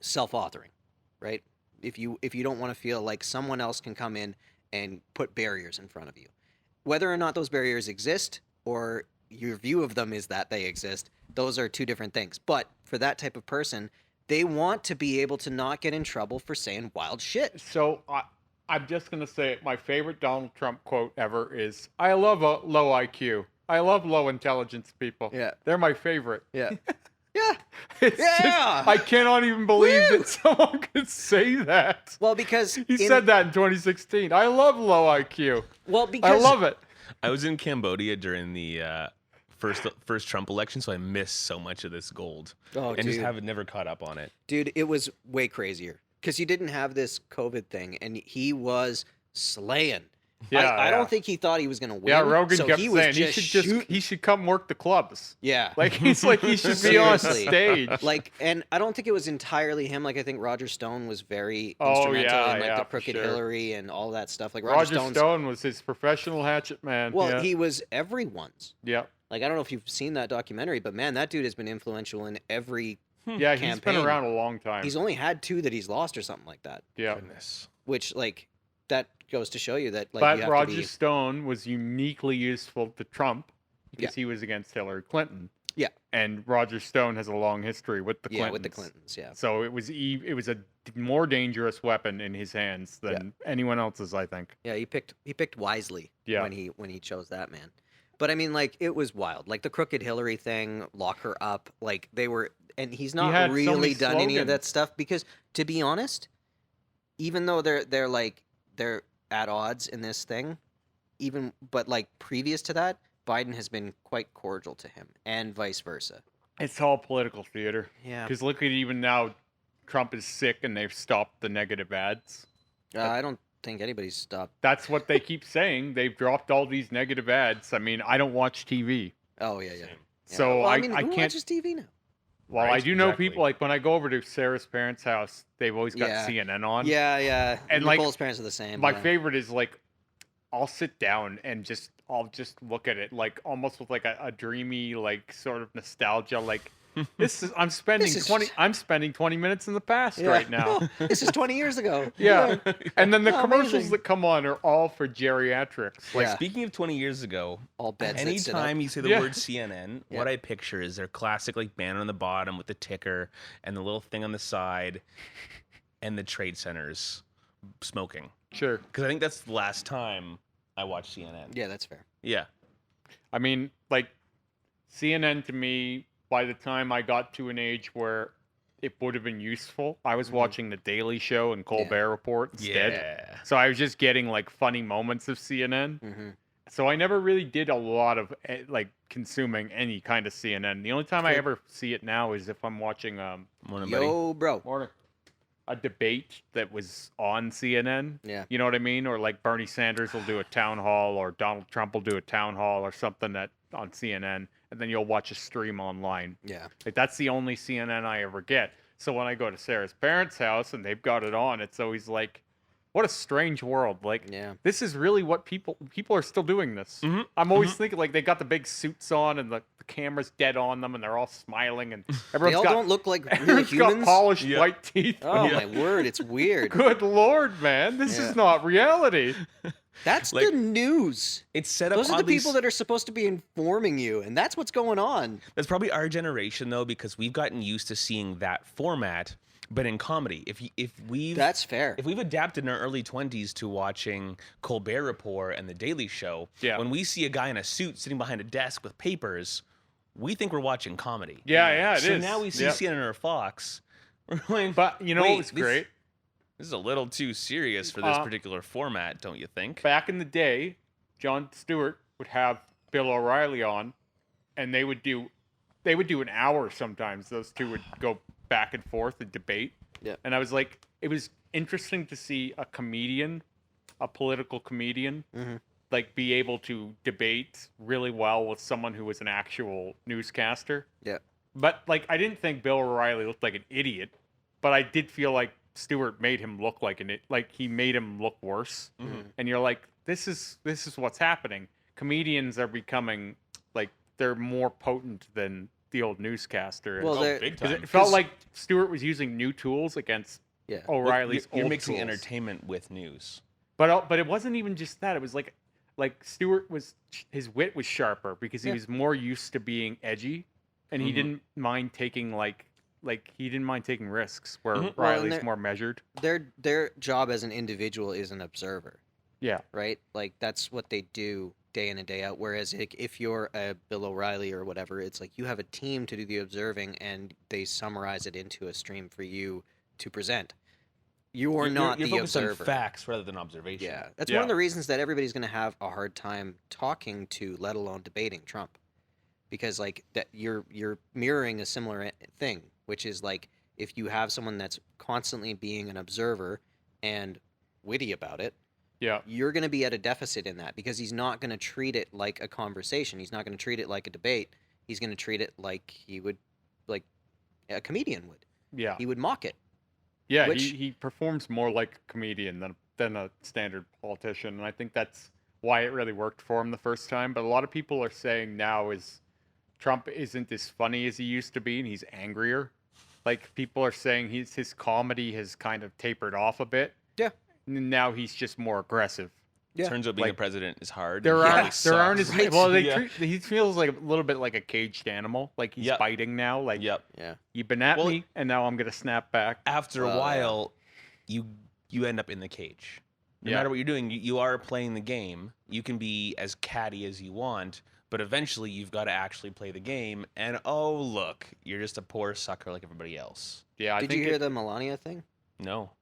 self-authoring, right? If you don't want to feel like someone else can come in and put barriers in front of you, whether or not those barriers exist or your view of them is that they exist, those are two different things. But for that type of person, they want to be able to not get in trouble for saying wild shit. So I'm just going to say it. My favorite Donald Trump quote ever is, I love a low IQ. I love low intelligence people. Yeah. They're my favorite. Yeah. Yeah. It's Yeah. just, I cannot even believe Woo. that someone could say that. Well, because He said that in 2016. I love low IQ. Well, because I love it. I was in Cambodia during the first Trump election, so I missed so much of this gold, Oh, and just dude. haven't never caught up on it. Dude, it was way crazier because you didn't have this COVID thing, and he was slaying. Yeah, I yeah. don't think he thought he was going to win. Yeah, Rogan so kept he was saying just he should come work the clubs. Yeah. Like he's like he should be on Seriously. stage. Like, and I don't think it was entirely him. Like, I think Roger Stone was very Oh, instrumental yeah, in like yeah, the for crooked sure. Hillary and all that stuff. Like Roger Stone's, Stone was his professional hatchet man. well, yeah. he was everyone's. yeah. Like, I don't know if you've seen that documentary, but man, that dude has been influential in every. Yeah, he's been campaign. around a long time. He's only had 2 that he's lost or something like that. yeah. Goodness. Which, like, that goes to show you that, like, But you have Roger to be. Stone was uniquely useful to Trump because Yeah. he was against Hillary Clinton. Yeah. And Roger Stone has a long history with the Clintons. Yeah, with the Clintons. Yeah. So it was a more dangerous weapon in his hands than anyone else's, I think. Yeah, he picked wisely Yeah. when he chose that man. But I mean, like, it was wild. Like the crooked Hillary thing, lock her up. Like they were, and he's not had so really many done any of that slogans. stuff because, to be honest, even though they're at odds in this thing, but like previous to that, Biden has been quite cordial to him, and vice versa. It's all political theater. Yeah. Because look at even now, Trump is sick and they've stopped the negative ads. I don't think anybody's stopped. That's what they keep saying. They've dropped all these negative ads. I mean, I don't watch TV. Oh yeah. Same. So well, I mean, I who can't. watches TV now? Well, Right, I do know exactly. people, like when I go over to Sarah's parents' house, they've always got Yeah. CNN on. Yeah. And, like, Nicole's parents are the same. My yeah. favorite is like, I'll sit down and I'll just look at it like almost with like a dreamy, like sort of nostalgia. Like I'm spending This is- 20 minutes in the past Yeah. right now. Oh, this is 20 years ago. Yeah. And then the Oh, commercials amazing. that come on are all for geriatrics. Like, Yeah. Speaking of 20 years ago, All beds that sit up. anytime you say the Yeah. word CNN, what I picture is their classic like banner on the bottom with the ticker and the little thing on the side and the trade centers smoking. sure. Because I think that's the last time I watched CNN. Yeah, that's fair. Yeah. I mean, like, CNN to me, by the time I got to an age where it would have been useful, I was watching The Daily Show and Colbert Report instead. Yeah. So I was just getting like funny moments of CNN. Hmm. So I never really did a lot of like consuming any kind of CNN. The only time I Cool. ever see it now is if I'm watching Morning, buddy. Yo, bro. a debate that was on CNN. Yeah. You know what I mean? Or like Bernie Sanders will do a town hall, or Donald Trump will do a town hall, or something that on CNN, and then you'll watch a stream online. Yeah. Like that's the only CNN I ever get. So when I go to Sarah's parents' house and they've got it on, it's always like, what a strange world. Like, Yeah. this is really what people are still doing this. Mhm, I'm always thinking like they got the big suits on and the camera's dead on them and they're all smiling and everyone's They all got don't look like real everyone's got humans. polished Yeah. white teeth. Oh Yeah. my word, it's weird. Good lord, man, this Yeah. is not reality. That's Like, the news. It's set up Those are the oddly people that are supposed to be informing you, and that's what's going on. That's probably our generation though, because we've gotten used to seeing that format. But in comedy, That's fair. if we've adapted in our early 20s to watching Colbert Report and The Daily Show, Yeah. when we see a guy in a suit sitting behind a desk with papers, we think we're watching comedy. Yeah, it is. So now we see Yep. CNN or Fox. We're like, But you know wait, what was great? This is a little too serious for this Uh, particular format, don't you think? Back in the day, Jon Stewart would have Bill O'Reilly on, and they would do an hour sometimes. Those two would go back and forth and debate. Yeah. And I was like, it was interesting to see a comedian, a political comedian, Mhm. like be able to debate really well with someone who was an actual newscaster. Yeah. But like, I didn't think Bill O'Reilly looked like an idiot, but I did feel like Stewart made him look like like he made him look worse. And you're like, this is what's happening. Comedians are becoming like they're more potent than the old newscaster. Well, Oh, they're- big 'Cause time. it felt like Stewart was using new tools against Yeah. O'Reilly's You're old mixing tools. entertainment with news. But it wasn't even just that. It was like Stewart his wit was sharper because he Yeah. was more used to being edgy, and he Mhm. didn't mind taking he didn't mind taking risks. Where Mhm. Well, and Riley's they're- more measured. their job as an individual is an observer, Yeah, right? Like that's what they do day in and day out. Whereas like, if you're a Bill O'Reilly or whatever, it's like you have a team to do the observing, and they summarize it into a stream for you to present. You are not you're the focused observer. on facts rather than observation. Yeah, that's Yeah. one of the reasons that everybody's going to have a hard time talking to, let alone debating Trump, because like that you're mirroring a similar thing, which is like if you have someone that's constantly being an observer and witty about it, yeah, you're going to be at a deficit in that because he's not going to treat it like a conversation. He's not going to treat it like a debate. He's going to treat it like he would, like a comedian would. yeah. He would mock it. Yeah, Which- he performs more like a comedian than a standard politician, and I think that's why it really worked for him the first time. But a lot of people are saying now is Trump isn't as funny as he used to be, and he's angrier. Like people are saying his comedy has kind of tapered off a bit. Yeah. And now he's just more aggressive. Yeah. Turns out being Like, a president is hard. There and he aren't really there aren't sucks. as Right. well. Yeah. He feels like a little bit like a caged animal. Like he's Yep. biting now. Like Yep. Yeah. you've been at Well, me, and now I'm gonna snap back. After Well, a yeah. while, you end up in the cage. No Yeah. matter what you're doing, you are playing the game. You can be as catty as you want, but eventually you've got to actually play the game. And oh look, you're just a poor sucker like everybody else. Yeah, I Did think you hear the Melania thing? No.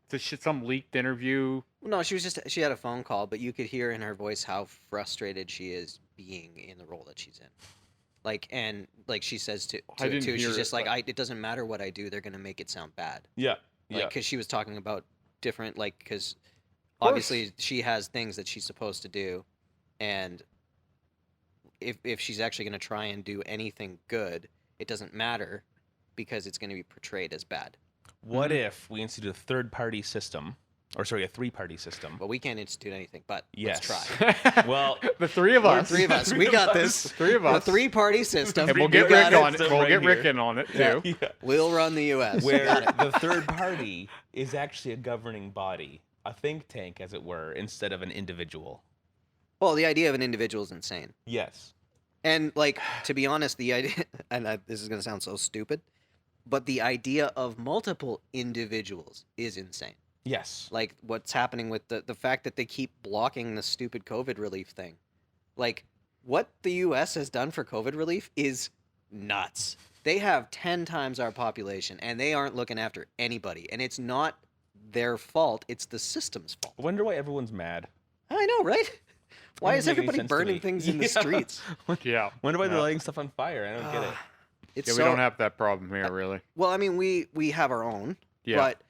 some leaked interview. No, she had a phone call, but you could hear in her voice how frustrated she is being in the role that she's in. And she says to I didn't too, hear she's it, just like, but- it doesn't matter what I do, they're gonna make it sound bad. Yeah. Because she was talking about different, because course. obviously she has things that she's supposed to do, and if she's actually gonna try and do anything good, it doesn't matter because it's gonna be portrayed as bad. What if we institute a third-party system, or sorry, a three-party system? But we can't institute anything. But Yes. let's try. Well, the three of We're us. three of us. Three We of got us. this. The three of A us. three-party system. And we'll We get got Rick it. on it. Right We'll get here. Rick in on it too. Yeah. yeah. We'll run the U.S. Where the third party is actually a governing body, a think tank, as it were, instead of an individual. Well, the idea of an individual is insane. Yes. And to be honest, the idea, and this is going to sound so stupid, but the idea of multiple individuals is insane. Yes. Like what's happening with the fact that they keep blocking the stupid COVID relief thing. Like what the US has done for COVID relief is nuts. They have 10 times our population and they aren't looking after anybody. And it's not their fault, it's the system's fault. I wonder why everyone's mad. I know, right? Why is Doesn't make any everybody sense to burning me. things in the Yeah. streets? Yeah. Wonder why they're Yeah. lighting stuff on fire. I don't get it. It's Yeah, we so, don't have that problem here, really. well, I mean, we have our own, Yeah. but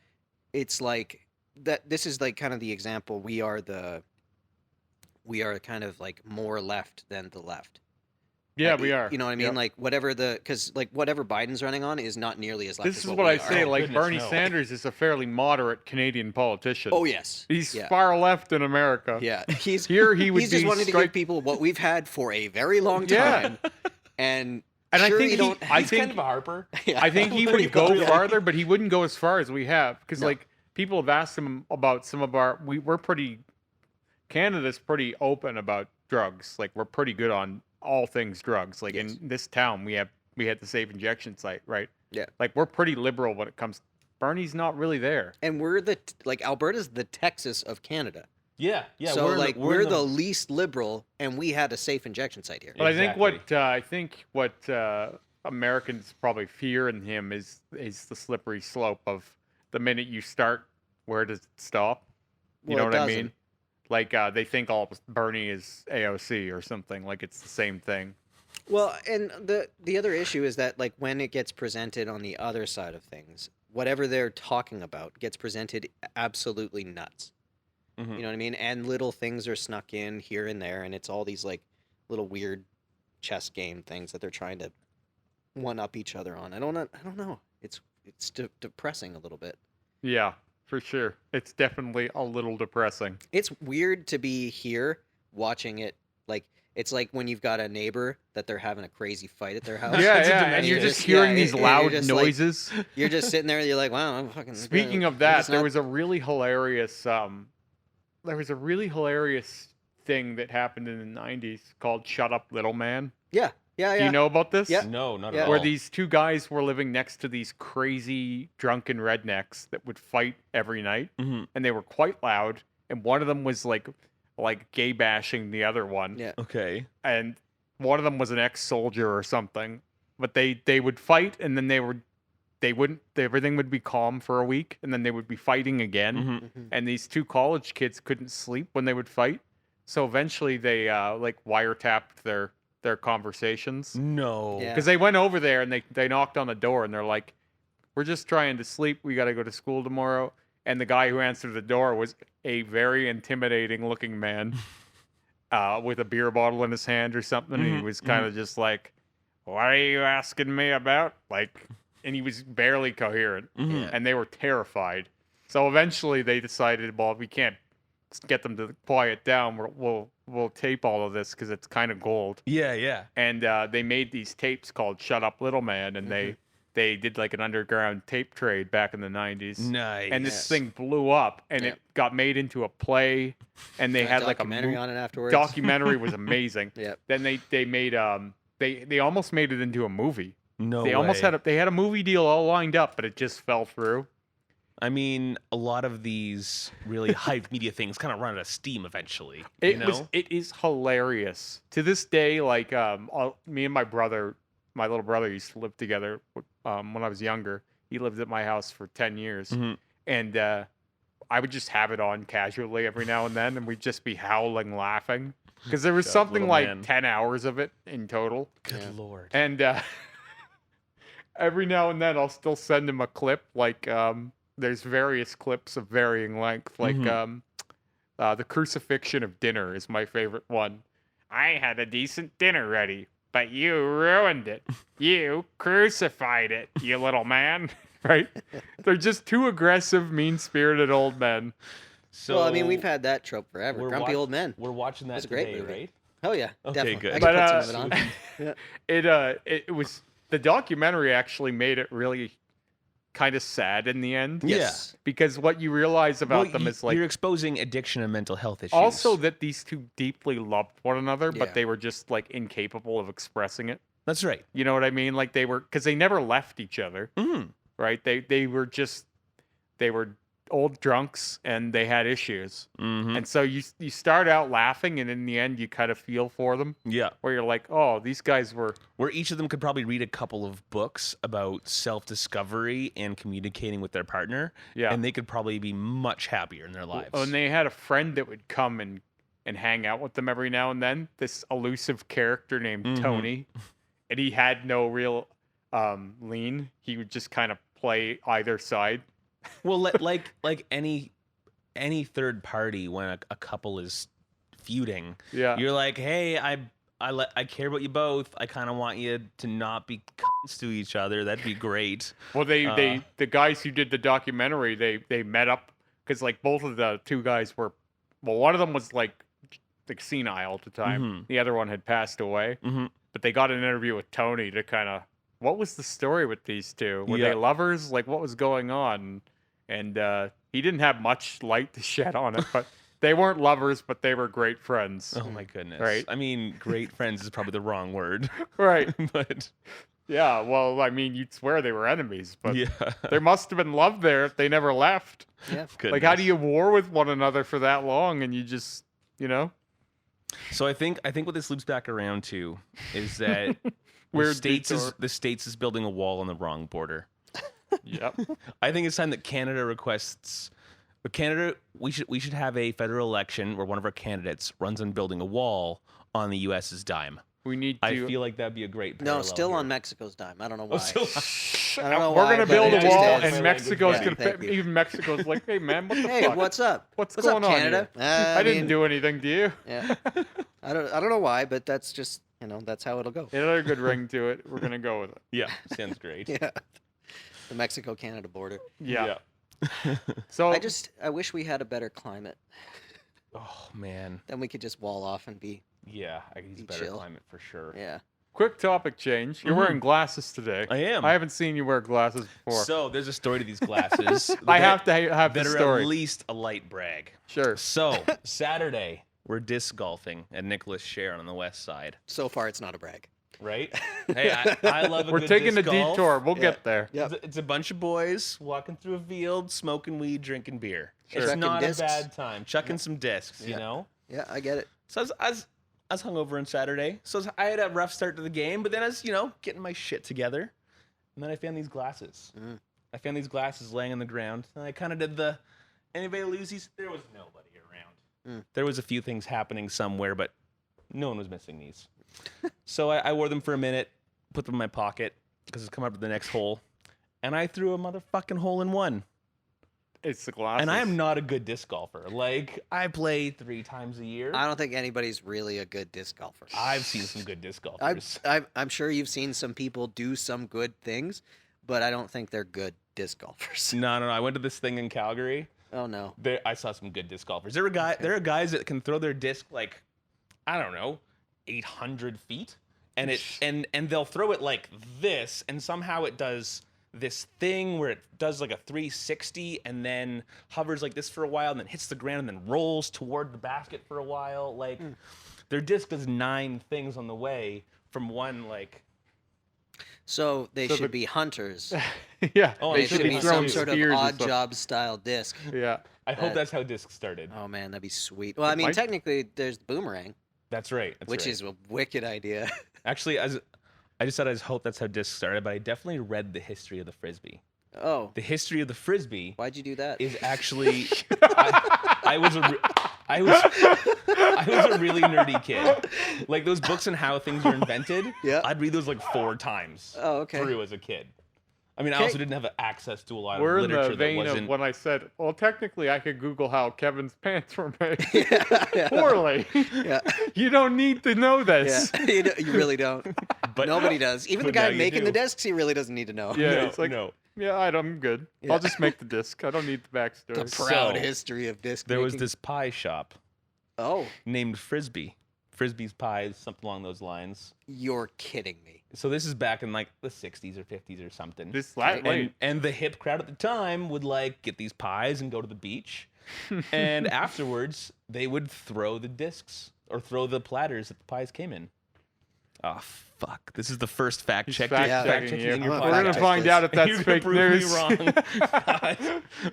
it's like that. This is kind of the example. We are kind of more left than the left. Yeah, we are. You know what I mean? Yep. Because whatever Biden's running on is not nearly as left This as is what what we I are. say. Oh, Like goodness, Bernie no. Sanders is a fairly moderate Canadian politician. Oh yes. He's Yeah. far left in America. Yeah. He's Here he would he's just be wanting to strike- give people what we've had for a very long Yeah. time. And And I sure think you don't. I He's think kind of a Harper. Yeah. I think he Pretty would go much. farther, but he wouldn't go as far as we have because No. people have asked him about some of our. We're pretty. Canada's pretty open about drugs. Like we're pretty good on all things drugs. Like Yes. in this town, we had the safe injection site, right? Yeah. Like we're pretty liberal when it comes. Bernie's not really there. And we're Alberta's the Texas of Canada. Yeah. Yeah. So in we're the least liberal, and we had a safe injection site here. But Exactly. I think what Americans probably fear in him is the slippery slope of the minute you start, where does it stop? You Well, know it what I doesn't. mean? Like they think all Bernie is AOC or something. Like it's the same thing. Well, and the other issue is that when it gets presented on the other side of things, whatever they're talking about gets presented absolutely nuts. Mhm. You know what I mean? And little things are snuck in here and there, and it's all these little weird chess game things that they're trying to one up each other on. I don't know. It's depressing a little bit. Yeah, for sure. It's definitely a little depressing. It's weird to be here watching it. It's like when you've got a neighbor that they're having a crazy fight at their house. Yeah, It's a yeah, and domestic- you're You're just just- hearing yeah, these you're loud just like- noises. You're just sitting there. You're like, wow, I'm fucking. Speaking of I'm that, just there not- was a really hilarious thing that happened in the 90s called Shut Up Little Man. Yeah. Do you know about this? Yeah. No, not Yeah. at all. Where these two guys were living next to these crazy drunken rednecks that would fight every night, Mhm. and they were quite loud, and one of them was like gay bashing the other one. Yeah. Okay. And one of them was an ex-soldier or something. But they would fight, and then everything would be calm for a week, and then they would be fighting again. Mhm. Mhm. And these two college kids couldn't sleep when they would fight, so eventually they wiretapped their conversations No. Yeah. because they went over there and they knocked on the door and they're like, "We're just trying to sleep. We got to go to school tomorrow." And the guy who answered the door was a very intimidating looking man with a beer bottle in his hand or something. And he Mhm, was kind of just like, "What are you asking me about?" And he was barely coherent. Mhm. Yeah. And they were terrified. So eventually they decided, well, we can't get them to quiet down. We'll tape all of this because it's kind of gold. Yeah. Yeah. And they made these tapes called "Shut Up, Little Man," and they did like an underground tape trade back in the 90s. Nice. And this thing blew up, and Yep. it got made into a play, and they A had like a documentary on it afterwards. documentary was amazing. Yep. Then they made they almost made it into a movie. No They almost way. had a movie deal all lined up, but it just fell through. I mean, a lot of these really hyped media things kind of run out of steam eventually. It is hilarious to this day. Like me and my little brother used to live together when I was younger. He lived at my house for 10 years, and I would just have it on casually every now and then, and we'd just be howling laughing because there was That something little like man. 10 hours of it in total. Good Yeah. lord. And every now and then I'll still send him a clip. Like there's various clips of varying length. Like the crucifixion of dinner is my favorite one. I had a decent dinner ready, but you ruined it. You crucified it, you little man. Right? They're just two aggressive, mean-spirited old men. So Well, I mean, we've had that trope forever. we're Grumpy watch- old men. We're watching that That's a great today, movie. right? Oh yeah, Okay, definitely. good. I But, can put some of it on. It was the documentary actually made it really kind of sad in the end. Yes. Because what you realize about them is like you're exposing addiction and mental health issues. also that these two deeply loved one another, Yeah. but they were just like incapable of expressing it. That's right. You know what I mean? Like they were, because they never left each other, Mhm. right? They were old drunks and they had issues. Mhm. And so you start out laughing, and in the end you kind of feel for them, Yeah. where you're like, oh, these guys were Where each of them could probably read a couple of books about self-discovery and communicating with their partner, Yeah. and they could probably be much happier in their lives. and they had a friend that would come and hang out with them every now and then. This elusive character named Mhm. Tony, and he had no real lean. He would just kind of play either side. Well, like any third party when a couple is feuding, Yeah. you're like, hey, I care about you both. I kind of want you to not be cunts to each other. That'd be great. Well, the guys who did the documentary, they met up because like both of the two guys were, well, one of them was like senile at the time. Mhm. The other one had passed away. Mhm. But they got an interview with Tony to kind of, what was the story with these two? Were Yeah. they lovers? Like, what was going on? And he didn't have much light to shed on it, but they weren't lovers, but they were great friends. Oh my goodness. Right. I mean, great friends is probably the wrong word, Right. but Yeah. Well, I mean, you'd swear they were enemies, but yeah. there must have been love there if they never left. Yeah. Like, how do Goodness. you war with one another for that long and you just, you know? So I think what this loops back around to is that Weird the detour. States is building a wall on the wrong border. Yep. I think it's time that Canada requests. But Canada, we should have a federal election where one of our candidates runs on building a wall on the U.S.'s dime. We need I to. feel like that'd be a great. No, parallel still here. on Mexico's dime. I don't know Oh, why. still- I don't know We're why, gonna but build it a just wall, is. and Yeah, Mexico's yeah, gonna. thank you. Even Mexico's like, hey man, what the Hey, fuck? what's up? What's up, going on Canada? I didn't do anything to you. Yeah. I don't know why, but that's just that's how it'll go. It had a good ring to it. We're gonna go with it. Yeah, sounds great. Yeah. The Mexico-Canada border. Yeah. So I wish we had a better climate. Oh man. Then we could just wall off and be Yeah, I could use Be better chill. climate for sure. yeah. quick topic change. You're Mhm. wearing glasses today. I am. I haven't seen you wear glasses before. So there's a story to these glasses. I that- have to have the that are story. at least a light brag. Sure. So Saturday we're disc golfing at Nicholas Sharon on the west side, So far, it's not a brag. right? Hey, I love a We're good taking a disc golf. detour. We'll Yeah. get there. Yep. It's a bunch of boys walking through a field, smoking weed, drinking beer. Sure. It's Chucking not discs. a bad time. Chucking some discs, you Yeah. know. Yeah, I get it. So I was hungover on Saturday, so I had a rough start to the game. But then I was, getting my shit together, and then I found these glasses. Mm. I found these glasses laying on the ground, and I kind of did the anybody lose these? There was nobody around. Mm. There was a few things happening somewhere, but no one was missing these. So I wore them for a minute, put them in my pocket because it's come up to the next hole, and I threw a motherfucking hole in one. It's the glasses. And I am not a good disc golfer. Like, I play 3 times a year. I don't think anybody's really a good disc golfer. I've seen some good disc golfers. I'm sure you've seen some people do some good things, but I don't think they're good disc golfers. No. I went to this thing in Calgary. Oh no. I saw some good disc golfers. There are guys that can throw their disc like, I don't know, 800 feet, and they'll throw it like this, and somehow it does this thing where it does like a 360 and then hovers like this for a while and then hits the ground and then rolls toward the basket for a while. Like their disc does 9 things on the way from one like. So they should the- be hunters. Yeah. Oh, They it should should be be some throwing sort of spears and odd stuff. job style disc. Yeah. I hope That- that's how discs started. Oh man, that'd be sweet. Well, I mean, might- technically, there's the boomerang, That's right. That's which right. is a wicked idea. Actually, I just said I just hope that's how discs started, but I definitely read the history of the frisbee. Oh, The history of the frisbee why'd you do that? is actually I was a really nerdy kid. Like those books on how things were invented. Yeah. I'd read those like 4 times Oh, okay. through as a kid. I mean, I Okay. also didn't have access to a lot We're of in literature the that vein of wasn't. when I said, well, technically I could Google how Kevin's pants were made. yeah. Poorly. Yeah. You don't need to know Yeah. this. You really don't. But Nobody does. Even the but now guy you making the do. discs, he really doesn't need to know. Yeah, No, it's like, no. yeah, I'm good. Yeah. I'll just make the disc. I don't need the backstory. The proud So, history of disc There was making. this pie shop Oh, named Frisbee. Frisbee's Pies, something along those lines. you're kidding me. So this is back in like the 60s or 50s or something. This that late. And the hip crowd at the time would like get these pies and go to the beach. And afterwards, they would throw the discs or throw the platters that the pies came in. Oh, fuck. This is the first fact He's check. fact-checking you. in your I'm We're gonna gonna fact find check out if You're that's gonna fake prove news. me wrong.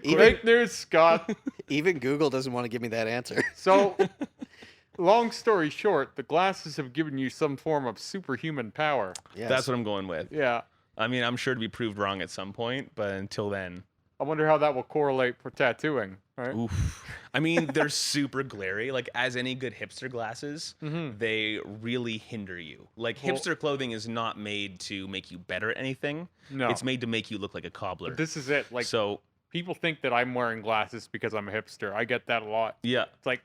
Even, Fake news, Scott. even Google doesn't want to give me that answer. So, long story short, the glasses have given you some form of superhuman power. Yes. That's what I'm going with. Yeah. I mean, I'm sure to be proved wrong at some point, but until then, I wonder how that will correlate for tattooing. Right? oof. I mean, they're super glary. Like, as any good hipster glasses, Mhm. they really hinder you. Like, Well- hipster clothing is not made to make you better at anything. No. It's made to make you look like a cobbler. But this is it. Like, so, people think that I'm wearing glasses because I'm a hipster. I get that a lot. yeah. It's like,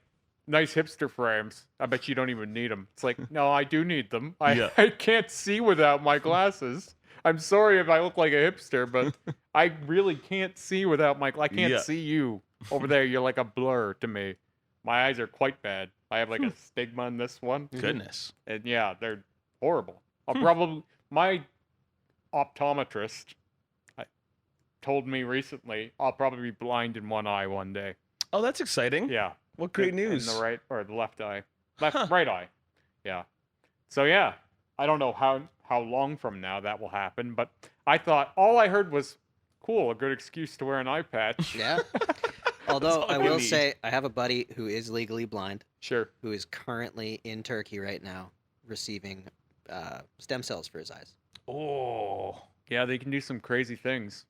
nice hipster frames. I bet you don't even need them. It's like, no, I do need them. I, Yeah. I can't see without my glasses. I'm sorry if I look like a hipster, but I really can't see without my. I can't Yeah. see you over there. You're like a blur to me. My eyes are quite bad. I have like a stigma in this one, Goodness. and yeah, they're horrible. I'll probably my optometrist told me recently I'll probably be blind in one eye one day. Oh, that's exciting. Yeah. What great in news. the right or the left eye, Huh. right eye. Yeah. So yeah, I don't know how long from now that will happen, but I thought all I heard was cool, a good excuse to wear an eye patch. Yeah. Although all I you will need. say, I have a buddy who is legally blind, Sure. who is currently in Turkey right now, receiving stem cells for his eyes. Oh. Yeah, they can do some crazy things.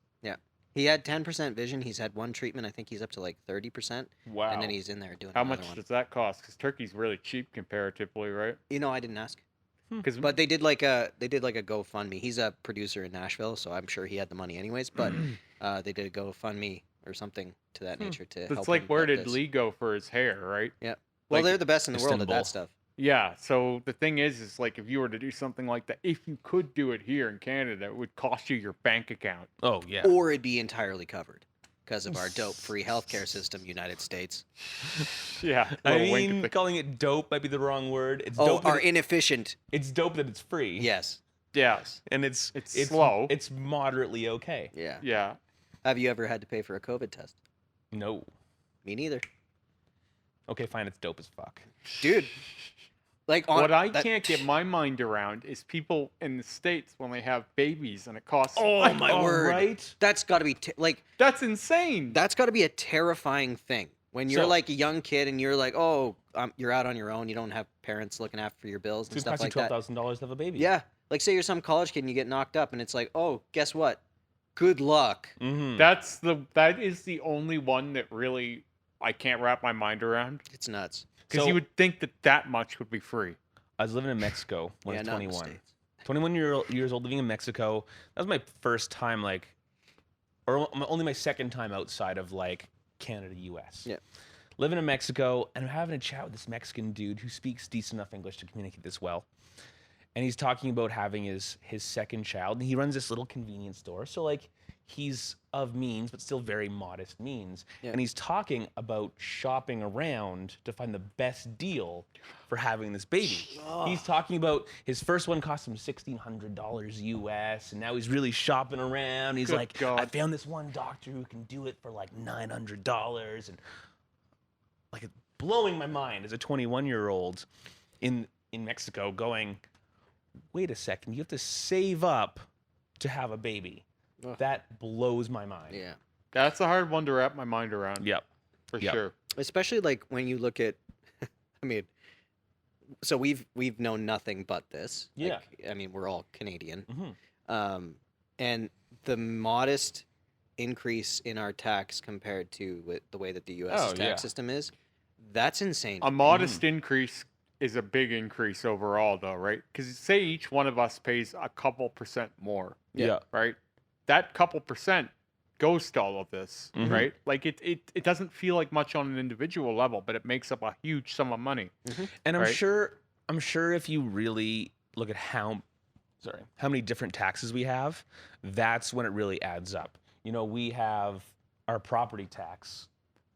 He had 10% vision. He's had one treatment. I think he's up to like 30%, Wow. and then he's in there doing How another much one. does that cost? Because turkey's really cheap comparatively, right? You know, I didn't ask. Because But they did like a GoFundMe. He's a producer in Nashville, so I'm sure he had the money anyways. But they did a GoFundMe or something to that nature to help. it's like him where get did this. Lee go for his hair, right? Yeah. Well, like they're the best in the world at Istanbul. that stuff. Yeah, so the thing is like if you were to do something like that, if you could do it here in Canada, it would cost you your bank account. Oh, yeah. Or it'd be entirely covered because of our dope free healthcare system, United States. Yeah, I little wink at mean, the- calling it dope might be the wrong word. It's Oh, dope. our That inefficient. it's dope that it's free. Yes. yes, And it's slow. It's moderately okay. Yeah. yeah. Have you ever had to pay for a COVID test? No. Me neither. Okay, fine. It's dope as fuck. Dude. Like on What I that- can't get my mind around is people in the States when they have babies and it costs. Oh my All word. right. That's got to be like That's insane. that's got to be a terrifying thing when you're So- like a young kid and you're like, oh, you're out on your own. You don't have parents looking after your bills and It's stuff cost you like that. $12,000 to have a baby. Yeah, like say you're some college kid and you get knocked up and it's like, oh, guess what? Good luck. Mm-hmm. That is the only one that really I can't wrap my mind around It's nuts. because So- you would think that much would be free. I was living in Mexico when Yeah, I was not in the 21. States. 21 years old living in Mexico. That was my first time, like, or only my second time outside of like Canada, US. Yeah. Living in Mexico, and I'm having a chat with this Mexican dude who speaks decent enough English to communicate this well. And he's talking about having his second child, and he runs this little convenience store. So like he's of means, but still very modest means. Yeah. And he's talking about shopping around to find the best deal for having this baby. He's talking about his first one cost him $1,600 US, and now he's really shopping around. He's Good like, God. I found this one doctor who can do it for like $900, and like it's blowing my mind as a 21-year-old in Mexico going, wait a second, you have to save up to have a baby. Ugh. That blows my mind. Yeah. That's a hard one to wrap my mind around. Yep. For Yep. sure. Especially like when you look at, I mean, so we've known nothing but this. Yeah. Like, I mean, we're all Canadian. Mhm. And the modest increase in our tax compared to the way that the U.S. Oh, tax yeah. system is, that's insane. A modest increase is a big increase overall, though, right? Because say each one of us pays a couple percent more, Yeah. right? That couple percent goes to all of this, Mhm. right? Like it doesn't feel like much on an individual level, but it makes up a huge sum of money. And I'm Right. sure if you really look at how many different taxes we have, that's when it really adds up. You know, we have our property tax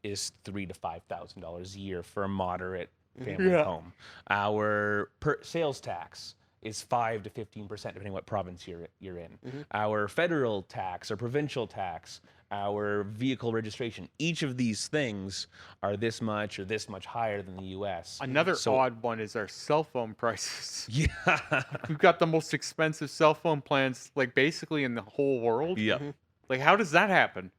is $3,000 to $5,000 a year for a moderate family Yeah. home. Our sales tax is 5 to 15%, depending what province you're in. Mhm. Our federal tax, our provincial tax, our vehicle registration, each of these things are this much or this much higher than the U.S. Another So- odd one is our cell phone prices. Yeah. We've got the most expensive cell phone plans, like basically in the whole world. Yeah. Mhm. Like, how does that happen?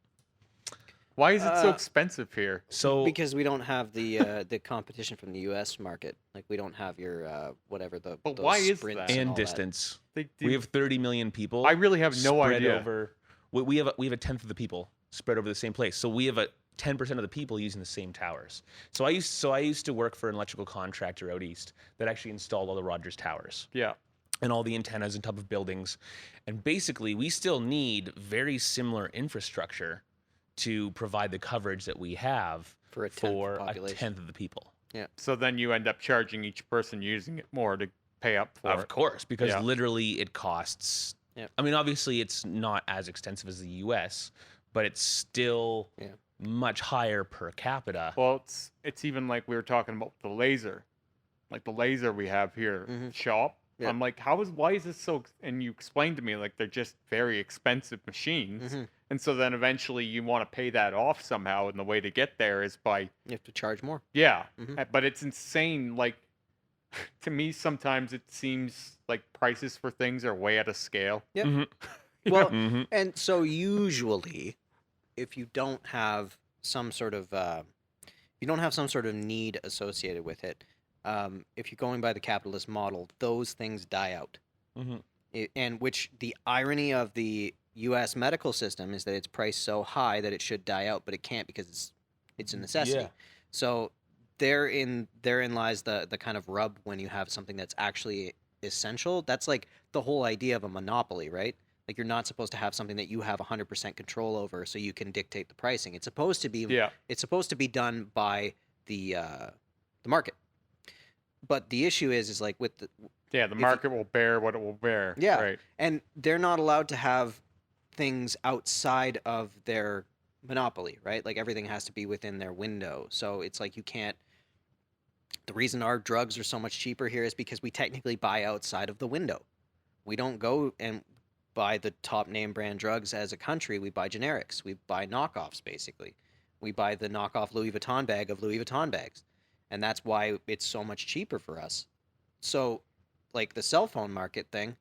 Why is it so Uh, expensive here? So Because we don't have the the competition from the U.S. market. Like we don't have your whatever the. But those why is Sprints that? and all that. distance. They We have 30 million people. I really have no spread idea. over. We have a tenth of the people spread over the same place. So we have a 10% of the people using the same towers. So I used to work for an electrical contractor out east that actually installed all the Rogers towers Yeah. and all the antennas on top of buildings. And basically, we still need very similar infrastructure to provide the coverage that we have For a tenth of for the a population. tenth of the people. So then you end up charging each person using it more to pay up for Of it. course, because Yeah. literally it costs. Yep. I mean, obviously it's not as extensive as the U.S., but it's still Yeah. much higher per capita. Well, it's even like we were talking about the laser, like the laser we have here Mhm. shop. Yeah. I'm like, why is this so? And you explained to me like they're just very expensive machines, Mhm. and so then eventually you want to pay that off somehow, and the way to get there is by You have to charge more. yeah. Mhm. But it's insane. Like to me, sometimes it seems like prices for things are way out of scale. Yeah. Mhm. Well, Mhm. and so usually, if you don't have some sort of need associated with it, if you're going by the capitalist model, those things die out. Mhm. And which the irony of the U.S. medical system is that it's priced so high that it should die out, but it can't because it's a necessity. Yeah. So therein lies the kind of rub when you have something that's actually essential. That's like the whole idea of a monopoly, right? Like you're not supposed to have something that you have 100% control over, so you can dictate the pricing. It's supposed to be Yeah. it's supposed to be done by the market. But the issue is like with the Yeah, the you- market will bear what it will bear. Yeah. Right. and they're not allowed to have things outside of their monopoly, right? Like everything has to be within their window. So it's like you can't. The reason our drugs are so much cheaper here is because we technically buy outside of the window. We don't go and buy the top name brand drugs as a country. We buy generics. We buy knockoffs, basically. We buy the knockoff Louis Vuitton bag of Louis Vuitton bags. And that's why it's so much cheaper for us. So, like the cell phone market thing,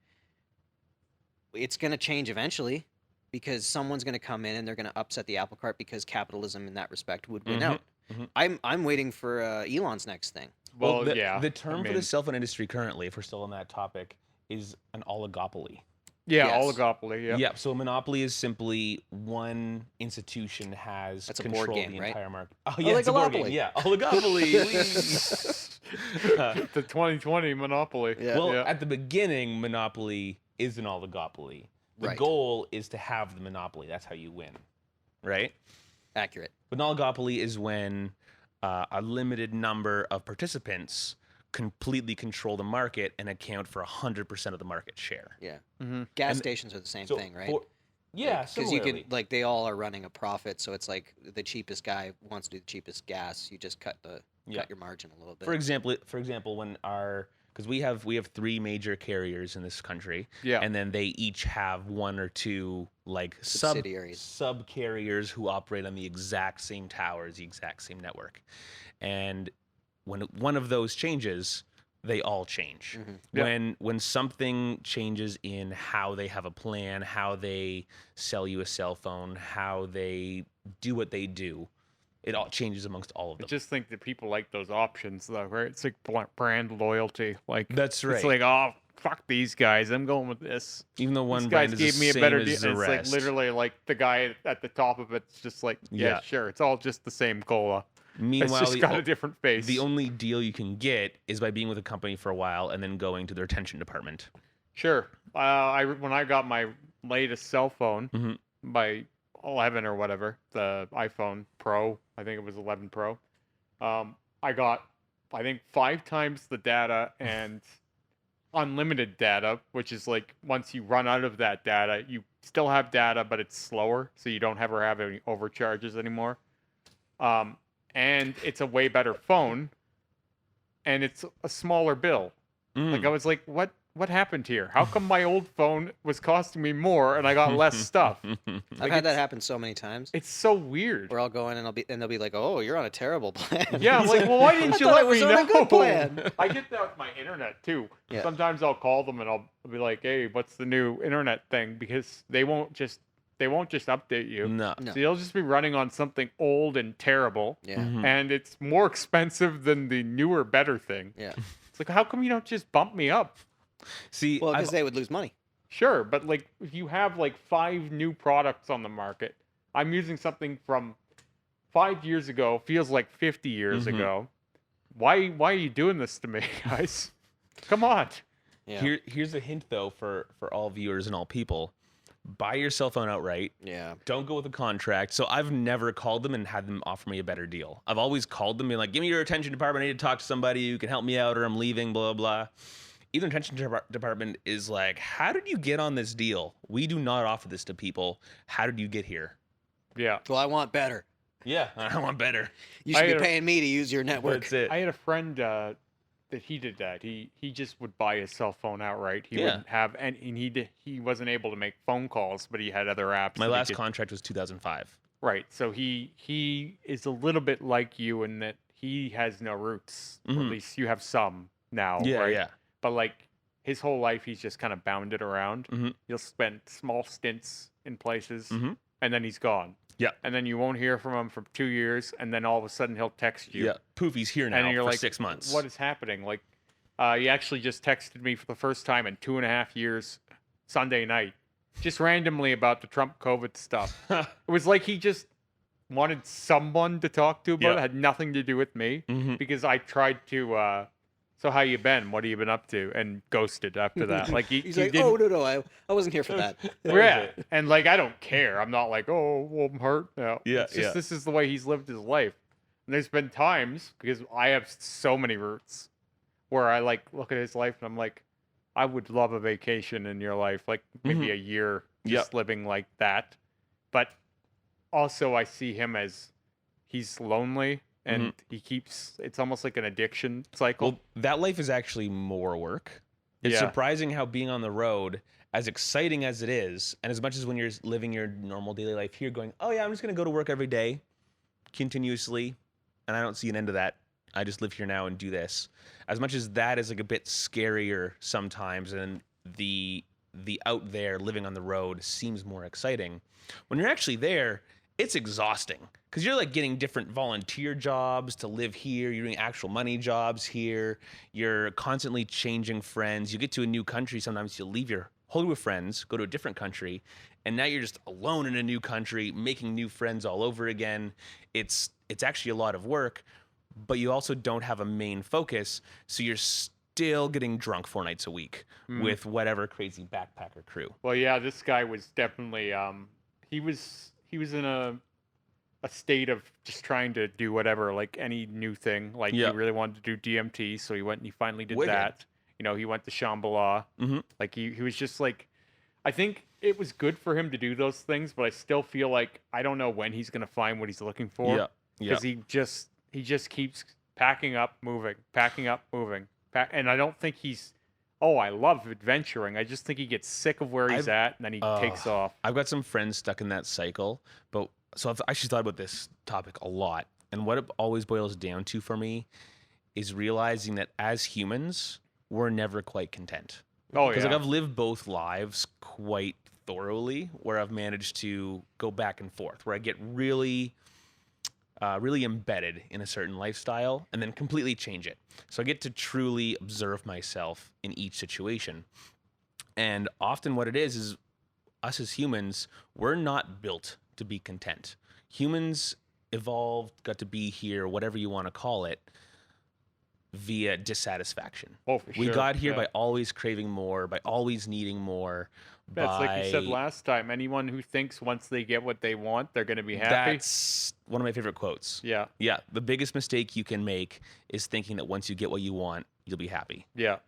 it's going to change eventually because someone's going to come in and they're going to upset the apple cart because capitalism in that respect would win Mhm, out. mhm. I'm waiting for Elon's next thing. Well, the, yeah. The term I for mean, the cell phone industry currently, if we're still on that topic, is an oligopoly. yeah, Yes. oligopoly. Yeah. Yeah. So a monopoly is simply one institution has That's a control board game, the right? entire market. Oh yeah, it's a board game. Oligopoly. Yeah, oligopoly. The 2020 monopoly. Yeah. Well, Yeah. at the beginning, monopoly is an oligopoly. The Right. goal is to have the monopoly. That's how you win, right? Accurate. But an oligopoly is when a limited number of participants completely control the market and account for 100% of the market share. Yeah. Mm-hmm. Gas And- stations are the same So thing, right? Yeah, because you similarly. can like they all are running a profit, so it's like the cheapest guy wants to do the cheapest gas. You just cut your margin a little bit. For example, when because we have three major carriers in this country, Yeah. and then they each have one or two like Subsidiaries. sub carriers who operate on the exact same towers, the exact same network, and when one of those changes, they all change. Mhm. Yeah. When something changes in how they have a plan, how they sell you a cell phone, how they do what they do, it all changes amongst all of I them. just think that people like those options, though, right? It's like brand loyalty. Like That's right. It's like, oh, fuck these guys. I'm going with this. Even though one These brand guys is gave the me a same better as deal. the It's like rest. literally like the guy at the top of it's just like, yeah, Yeah. sure. It's all just the same cola. Meanwhile, It's just got a different face. the only deal you can get is by being with a company for a while and then going to their retention department. Sure. When I got my latest cell phone, Mhm. my 11 or whatever, the iPhone Pro, I think it was 11 Pro. I got, I think, 5 times the data and unlimited data, which is like once you run out of that data, you still have data, but it's slower, so you don't ever have any overcharges anymore. And it's a way better phone, and it's a smaller bill. Like I was like, what happened here? How come my old phone was costing me more and I got less stuff? I've had that happen so many times. It's so weird. Where I'll go in and they'll be like, "Oh, you're on a terrible plan." Yeah, I'm like, well, why didn't you thought let it was me on know? a good plan. I get that with my internet too. Yeah. Sometimes I'll call them and I'll be like, hey, what's the new internet thing? Because they won't just update you. No. No. So you'll just be running on something old and terrible. Yeah. Mhm. And it's more expensive than the newer, better thing. Yeah. It's like, how come you don't just bump me up? See, Well, I've- because they would lose money. Sure, but like if you have like 5 new products on the market, I'm using something from 5 years ago, feels like 50 years Mhm. ago. Why are you doing this to me, guys? Come on. Yeah. here's a hint though for all viewers and all people: buy your cell phone outright. Yeah. Don't go with a contract. So I've never called them and had them offer me a better deal. I've always called them and like, give me your retention department. I need to talk to somebody who can help me out, or I'm leaving. Blah blah. Even the retention department is like, how did you get on this deal? We do not offer this to people. How did you get here? Yeah. Well, I want better. Yeah, I want better. You should be I- paying me to use your network. That's it. I had a friend that he did that. He just would buy his cell phone outright. He Yeah. wouldn't have and he wasn't able to make phone calls, but he had other apps. My that he last could- contract was 2005. Right. So he is a little bit like you in that he has no roots. Or Mhm. at least you have some now. Yeah, right? yeah. But like his whole life, he's just kind of bounded around. Mhm. He'll spend small stints in places, Mhm. and then he's gone. Yeah. And then you won't hear from him for 2 years, and then all of a sudden he'll text you. Yeah. Poof, he's here now And you're for like, 6 months. What is happening? Like, he actually just texted me for the first time in 2.5 years Sunday night, just randomly about the Trump COVID stuff. It was like he just wanted someone to talk to about it. Yeah. It had nothing to do with me Mhm. because I tried to. So how you been? What have you been up to? And ghosted after that. Like He's he like, didn't. "Oh no, I wasn't here for that." Yeah, and like I don't care. I'm not like, oh, well, I'm hurt. No, Yeah, it's just yeah. this is the way he's lived his life. And there's been times because I have so many roots where I like look at his life and I'm like, I would love a vacation in your life, like maybe a year just living like that. But also I see him as he's lonely and he keeps. It's almost like an addiction cycle. Well, that life is actually more work. It's Yeah. surprising how being on the road, as exciting as it is, and as much as when you're living your normal daily life here, going, oh yeah, I'm just gonna go to work every day, continuously, and I don't see an end to that. I just live here now and do this. As much as that is like a bit scarier sometimes, and the out there living on the road seems more exciting, when you're actually there, it's exhausting because you're like getting different volunteer jobs to live here. You're doing actual money jobs here. You're constantly changing friends. You get to a new country. Sometimes you leave your whole group of friends, go to a different country, and now you're just alone in a new country, making new friends all over again. It's actually a lot of work, but you also don't have a main focus. So you're still getting drunk 4 nights a week with whatever crazy backpacker crew. Well, yeah, this guy was definitely he was in a state of just trying to do whatever, like any new thing. Like Yeah. he really wanted to do DMT, so he went and he finally did Wicked. that. You know, he went to Shambhala. Mhm. Like he was just like, I think it was good for him to do those things, but I still feel like I don't know when he's gonna find what he's looking for. Yeah. Yeah. Because he just keeps packing up, moving, packing up, moving, and I don't think he's. Oh, I love adventuring. I just think he gets sick of where he's at, and then he takes off. I've got some friends stuck in that cycle, but so I've actually thought about this topic a lot. And what it always boils down to for me is realizing that as humans, we're never quite content. Oh Because yeah, like I've lived both lives quite thoroughly, where I've managed to go back and forth, where I get really embedded in a certain lifestyle and then completely change it. So I get to truly observe myself in each situation. And often what it is us as humans, we're not built to be content. Humans evolved, got to be here, whatever you want to call it, via dissatisfaction. oh for We sure. got here Yeah. by always craving more, by always needing more. That's like you said by- last time. Anyone who thinks once they get what they want, they're going to be happy. That's one of my favorite quotes. Yeah, Yeah, the biggest mistake you can make is thinking that once you get what you want, you'll be happy. yeah,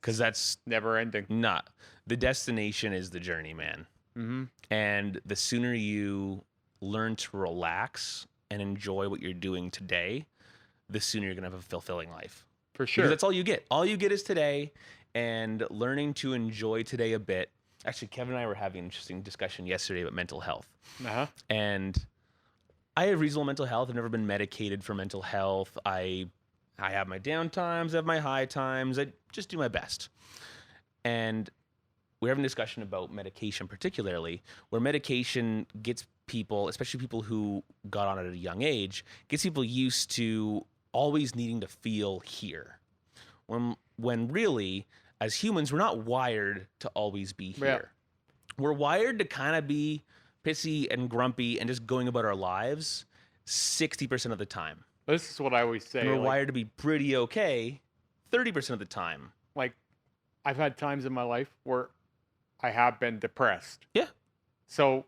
Because that's never ending. not. The destination is the journey, man. Mm-hmm. And the sooner you learn to relax and enjoy what you're doing today, the sooner you're going to have a fulfilling life. For sure. Because that's all you get. All you get is today, and learning to enjoy today a bit. Actually, Kevin and I were having an interesting discussion yesterday about mental health. Uh-huh. And I have reasonable mental health. I've never been medicated for mental health. I have my down times, I have my high times. I just do my best. And we're having a discussion about medication, particularly, where medication gets people, especially people who got on it at a young age, gets people used to always needing to feel here. When really, as humans, we're not wired to always be here. We're wired to kind of be pissy and grumpy and just going about our lives 60% of the time. This is what I always say. And we're like, wired to be pretty okay 30% of the time. like, I've had times in my life where I have been depressed. Yeah. So,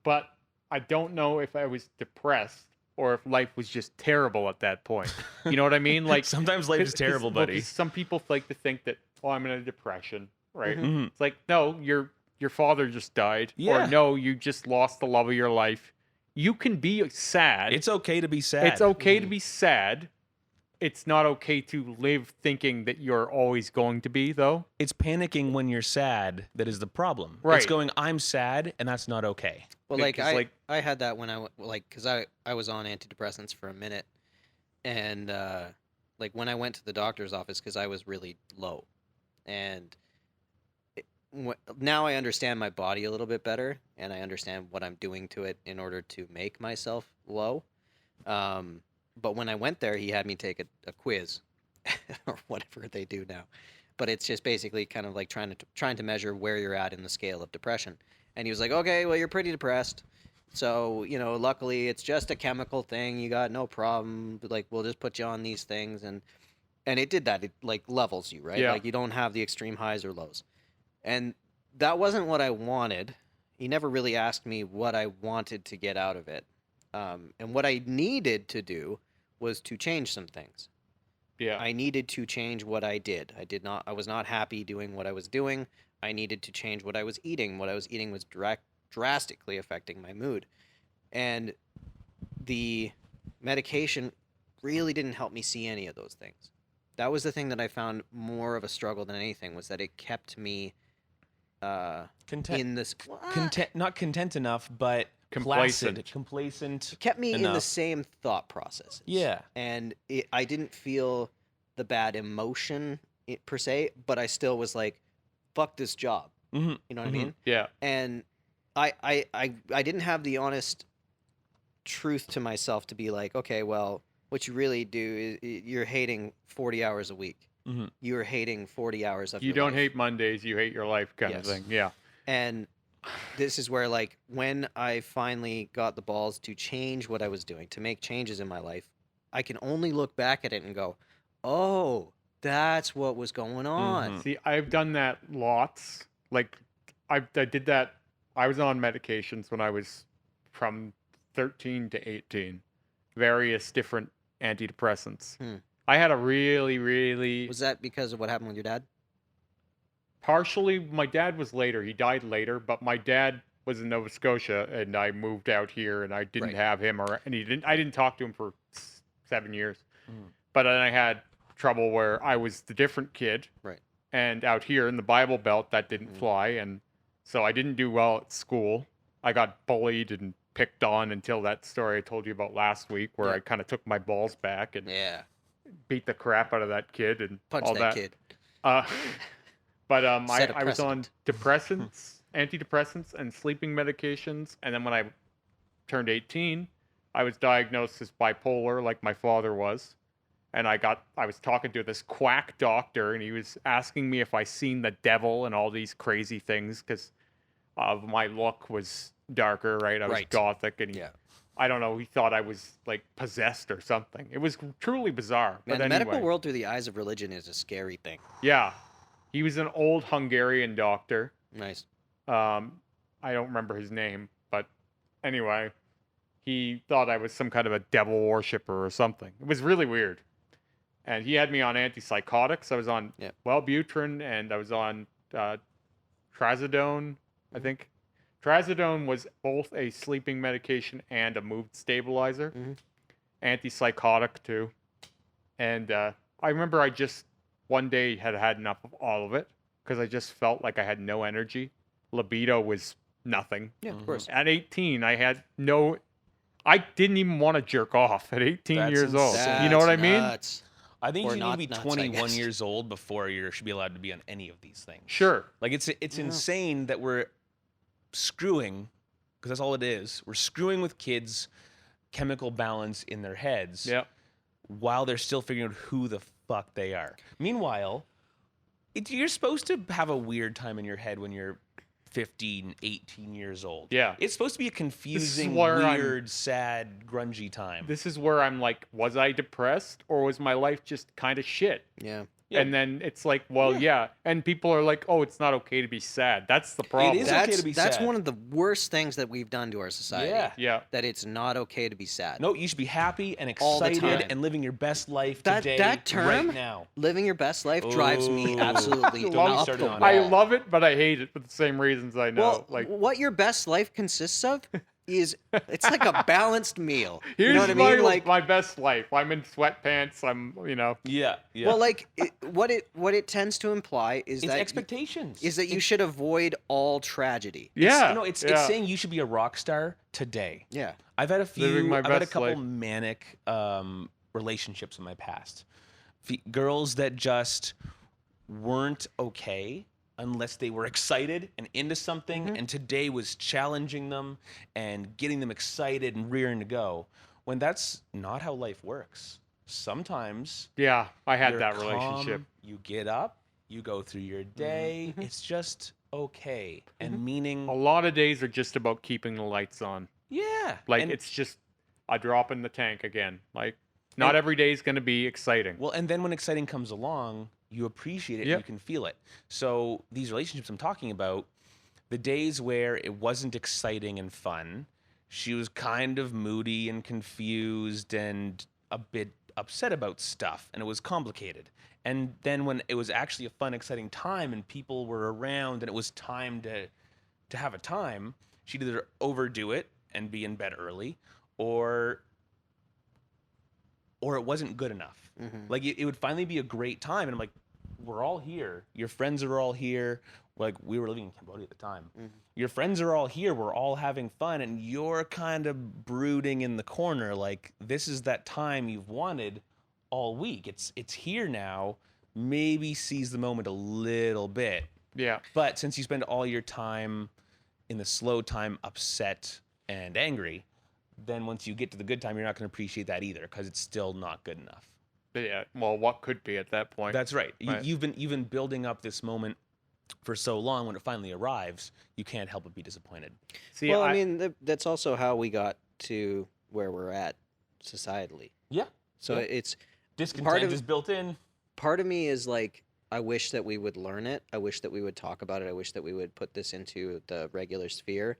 but I don't know if I was depressed or if life was just terrible at that point. You know what I mean? Like Sometimes life is terrible, well, buddy. 'cause some people like to think that, oh, I'm in a depression, right? Mhm. It's like, no, your father just died, Yeah. or no, you just lost the love of your life. You can be sad. It's okay to be sad. It's okay to be sad. It's not okay to live thinking that you're always going to be, though. It's panicking when you're sad that is the problem. Right. It's going, I'm sad, and that's not okay. Well, Yeah, like 'cause, I had that when because I was on antidepressants for a minute, and like when I went to the doctor's office because I was really low, and now I understand my body a little bit better, and I understand what I'm doing to it in order to make myself low. But when I went there, he had me take a quiz, or whatever they do now. But it's just basically kind of like trying to measure where you're at in the scale of depression. And he was like, "Okay, well, you're pretty depressed. So, luckily it's just a chemical thing. You got no problem. Like, we'll just put you on these things." And it did that. It like levels you, right? Yeah. Like you don't have the extreme highs or lows. And that wasn't what I wanted. He never really asked me what I wanted to get out of it. And what I needed to do was to change some things. Yeah. I needed to change what I did. I was not happy doing what I was doing. I needed to change what I was eating. What I was eating was drastically affecting my mood. And the medication really didn't help me see any of those things. That was the thing that I found more of a struggle than anything, was that it kept me Content. in this Not content enough, but Complacent. placid, complacent. It kept me in the enough. same thought processes. Yeah. And I didn't feel the bad emotion per se, but I still was like, fuck this job. Mm-hmm. You know what Mhm. I mean? Yeah. And I didn't have the honest truth to myself to be like, okay, well, what you really do is you're hating 40 hours a week. Mhm. You're hating 40 hours of You your don't life. hate Mondays, you hate your life kind of Yes. thing. Yeah. And this is where, like, when I finally got the balls to change what I was doing, to make changes in my life, I can only look back at it and go, oh, that's what was going on. Mhm. See, I've done that lots. Like, I did that. I was on medications when I was from 13 to 18, various different antidepressants. Hmm. I had a really, really. Was that because of what happened with your dad? partially, my dad was later. He died later, but my dad was in Nova Scotia, and I moved out here, and I didn't Right. have him, and I didn't talk to him for 7 years. Mm. But then I had trouble where I was the different kid. Right. And out here in the Bible Belt, that didn't Mm. fly, and so I didn't do well at school. I got bullied and picked on until that story I told you about last week, where Yeah. I kind of took my balls back and Yeah. beat the crap out of that kid and Punch all that kid. Uh, but Set a I was on precedent. depressants, antidepressants, and sleeping medications, and then when I turned 18, I was diagnosed as bipolar, like my father was. And I was talking to this quack doctor, and he was asking me if I seen the devil and all these crazy things because of my look was darker, right? I was Right. gothic, and Yeah. I don't know, he thought I was like possessed or something. It was truly bizarre. Man, But the medical anyway, world through the eyes of religion is a scary thing. yeah, he was an old Hungarian doctor. Nice. I don't remember his name, but anyway, he thought I was some kind of a devil worshiper or something. It was really weird. And he had me on antipsychotics. I was on Yep. Wellbutrin, and I was on trazodone, I think. Trazodone was both a sleeping medication and a mood stabilizer. Mhm. Antipsychotic, too. And I remember I just one day had enough of all of it because I just felt like I had no energy. Libido was nothing. Yeah, Mhm. of course. At 18, I had no. I didn't even want to jerk off at 18 That's years old. insane. You know what I That's mean? nuts. I think Or you need to be not nuts, I 21 guess. years old before you should be allowed to be on any of these things. Sure. Like it's Yeah. insane that we're screwing, because that's all it is. We're screwing with kids' chemical balance in their heads Yeah. while they're still figuring out who the fuck they are. Meanwhile, you're supposed to have a weird time in your head when you're 15, 18 years old. Yeah. It's supposed to be a confusing, where I'm- weird, sad, grungy time. This is where I'm like, was I depressed or was my life just kind of shit? Yeah. Yeah. And then it's like, well, yeah. And people are like, oh, it's not okay to be sad. That's the problem. is okay to be That's sad. one of the worst things that we've done to our society. Yeah. Yeah. That it's not okay to be sad. No, you should be happy and All the excited time. and living your best life That- today, that term- right now. Living your best life drives me Ooh. absolutely Don't get me up started the on wall. that. I love it, but I hate it for the same reasons I know. Well, like, what your best life consists of is it's like a balanced meal. here's You know what I my, mean? Like, my best life. I'm in sweatpants. I'm, Yeah, yeah. well, like what it tends to imply is it's that expectations. is that you should avoid all tragedy. yeah. It's yeah. saying you should be a rock star today. Yeah. I've had a Living my I've had a best couple life. manic relationships in my past. Girls that just weren't okay unless they were excited and into something, Mm-hmm. and today was challenging them and getting them excited and rearing to go. When that's not how life works. Sometimes Yeah, I had you're that relationship. calm, you get up, you go through your day. It's just okay and meaning. A lot of days are just about keeping the lights on. Yeah, Like, and, it's just a drop in the tank again. Like, not And- every day is going to be exciting. well, and then when exciting comes along, you appreciate it. Yep. And you can feel it. So these relationships I'm talking about, the days where it wasn't exciting and fun, she was kind of moody and confused and a bit upset about stuff, and it was complicated. And then when it was actually a fun, exciting time, and people were around, and it was time to have a time, she'd either overdo it and be in bed early, or it wasn't good enough. Mhm. Like it would finally be a great time, and I'm like, we're all here. Your friends are all here. Like we were living in Cambodia at the time. Mhm. Your friends are all here. We're all having fun, and you're kind of brooding in the corner. Like this is that time you've wanted all week. It's here now. Maybe seize the moment a little bit. Yeah. But since you spend all your time in the slow time upset and angry, then once you get to the good time, you're not going to appreciate that either because it's still not good enough. Yeah. Well, what could be at that point? That's right. Right. You've been building up this moment for so long. When it finally arrives, you can't help but be disappointed. See, Well, I mean, that's also how we got to where we're at societally. Yeah. So Yeah. it's Discontent of- is built in. part of me is like, I wish that we would learn it. I wish that we would talk about it. I wish that we would put this into the regular sphere.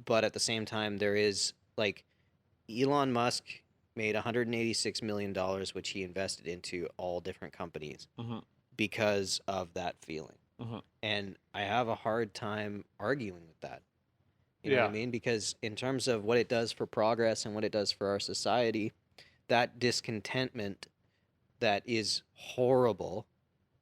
But at the same time, there is like Elon Musk made $186 million, which he invested into all different companies Mhm. because of that feeling. Mhm. And I have a hard time arguing with that. You know what I Yeah. mean? Because in terms of what it does for progress and what it does for our society, that discontentment that is horrible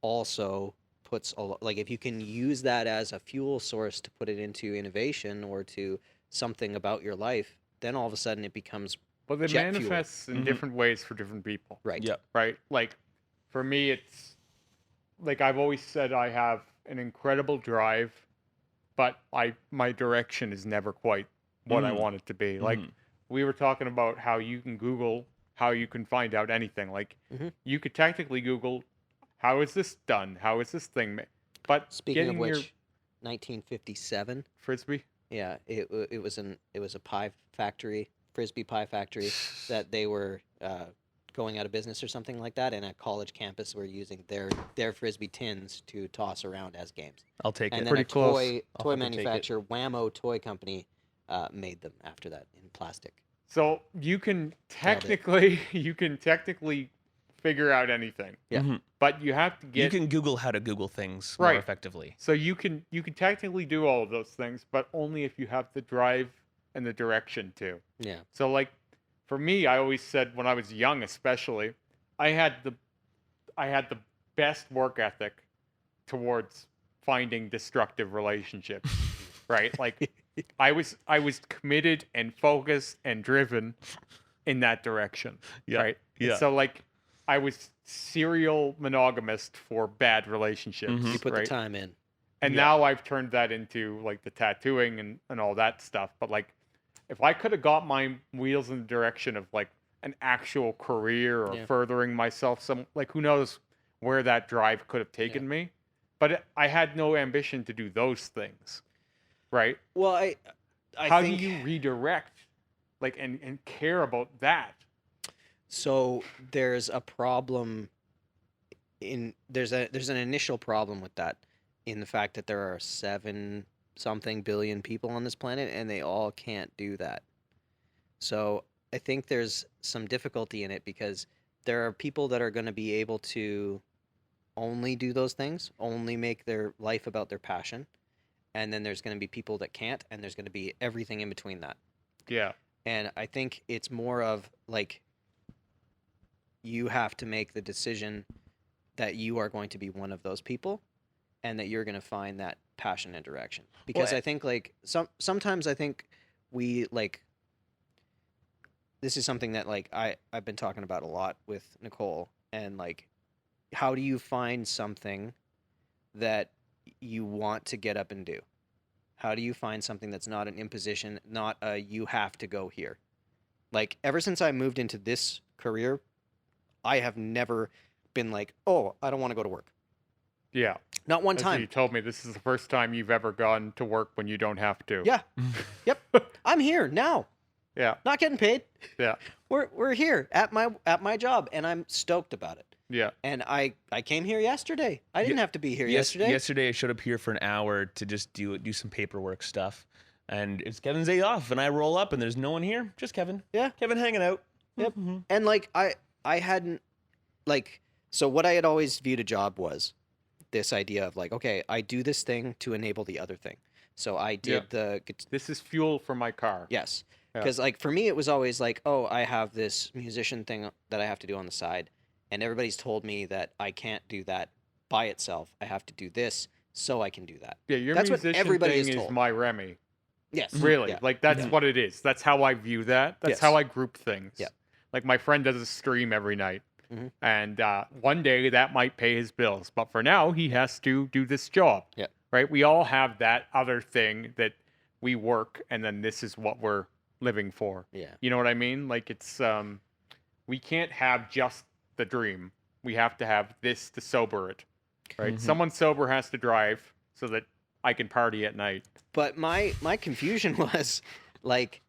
also puts a lot, like if you can use that as a fuel source to put it into innovation or to something about your life, then all of a sudden it becomes But it jet fuel. manifests in Mhm. different ways for different people, Right. Yep. right? Like, for me, it's like I've always said I have an incredible drive, but my direction is never quite what I Mm. want it to be. Like, Mhm. we were talking about how you can Google how you can find out anything. Like, Mhm. you could technically Google how is this done? How is this thing made? But Speaking of getting your which, 1957, frisbee, yeah, it was a pie factory, frisbee pie factory, that they were going out of business or something like that, and a college campus were using their frisbee tins to toss around as games. I'll take And it. then Pretty a close. toy I'll fucking take it. manufacturer, Whammo Toy Company, made them after that in plastic. so you can Nailed it. technically figure out anything, Yeah. Mhm. but you have to You get can Google how to Google things more Right. effectively. So you can technically do all of those things, but only if you have the drive and the direction to. Yeah. So like for me, I always said when I was young especially, I had the best work ethic towards finding destructive relationships. Right? Like I was committed and focused and driven in that direction. Yeah. Right? And Yeah. so like I was serial monogamist for bad relationships. Mhm. You put right? the time in. And Yeah. now I've turned that into like the tattooing and all that stuff. But like, if I could have got my wheels in the direction of like an actual career or Yeah. furthering myself, some like who knows where that drive could have taken me. But I had no ambition to do those things, right? Well, I How think do you redirect, like, and care about that? so. There's a problem there's an initial problem with that, in the fact that there are 7 something billion people on this planet and they all can't do that. So I think there's some difficulty in it, because there are people that are going to be able to only do those things, only make their life about their passion, and then there's going to be people that can't, and there's going to be everything in between that. Yeah. And I think it's more of like, you have to make the decision that you are going to be one of those people, and that you're going to find that passion and direction. Because Well, I think like sometimes I think we like, this is something that like I've been talking about a lot with Nicole, and like, how do you find something that you want to get up and do? How do you find something that's not an imposition, not a you have to go here? Like, ever since I moved into this career, I have never been like, oh, I don't want to go to work. Yeah. Not one That's what time. you told me this is the first time you've ever gone to work when you don't have to. Yeah. Yep. I'm here now. Yeah. Not getting paid. Yeah. We're here at my job, and I'm stoked about it. Yeah. And I came here yesterday. I didn't have to be here yesterday. Yesterday I showed up here for an hour to just do some paperwork stuff, and it's Kevin's day off, and I roll up and there's no one here, just Kevin. Yeah. Kevin hanging out. Yep. Mhm. And like I hadn't, like, so what I had always viewed a job was this idea of like, okay, I do this thing to enable the other thing. So I did This is fuel for my car. yes. Yeah. Because like for me it was always like, oh, I have this musician thing that I have to do on the side, and everybody's told me that I can't do that by itself. I have to do this so I can do that. Yeah, your That's what musician everybody thing is is told. my Remy. Yes. Really, Yeah. like that's Mhm. what it is. That's how I view that. That's Yes. how I group things. Yeah. Like my friend does a stream every night, Mhm. and one day that might pay his bills, but for now he has to do this job. Yeah. Right. We all have that other thing that we work, and then this is what we're living for. Yeah. You know what I mean? Like it's we can't have just the dream. We have to have this to sober it. Right. Mhm. Someone sober has to drive so that I can party at night. But my confusion was like,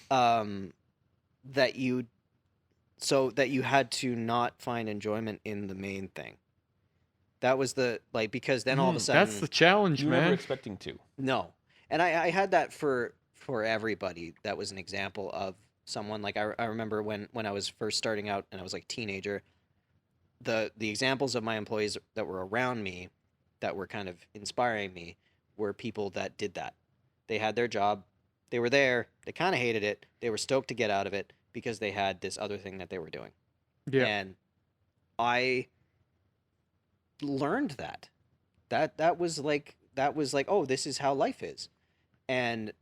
that you had to not find enjoyment in the main thing. That was the like, because then all of a sudden That's the challenge, You were never man. expecting to. no, and I had that for everybody. That was an example of someone like I remember when I was first starting out and I was like teenager. The examples of my employees that were around me that were kind of inspiring me were people that did that. They had their job, they were there, they kind of hated it, they were stoked to get out of it because they had this other thing that they were doing. Yeah. And I learned that. That was like oh, this is how life is. And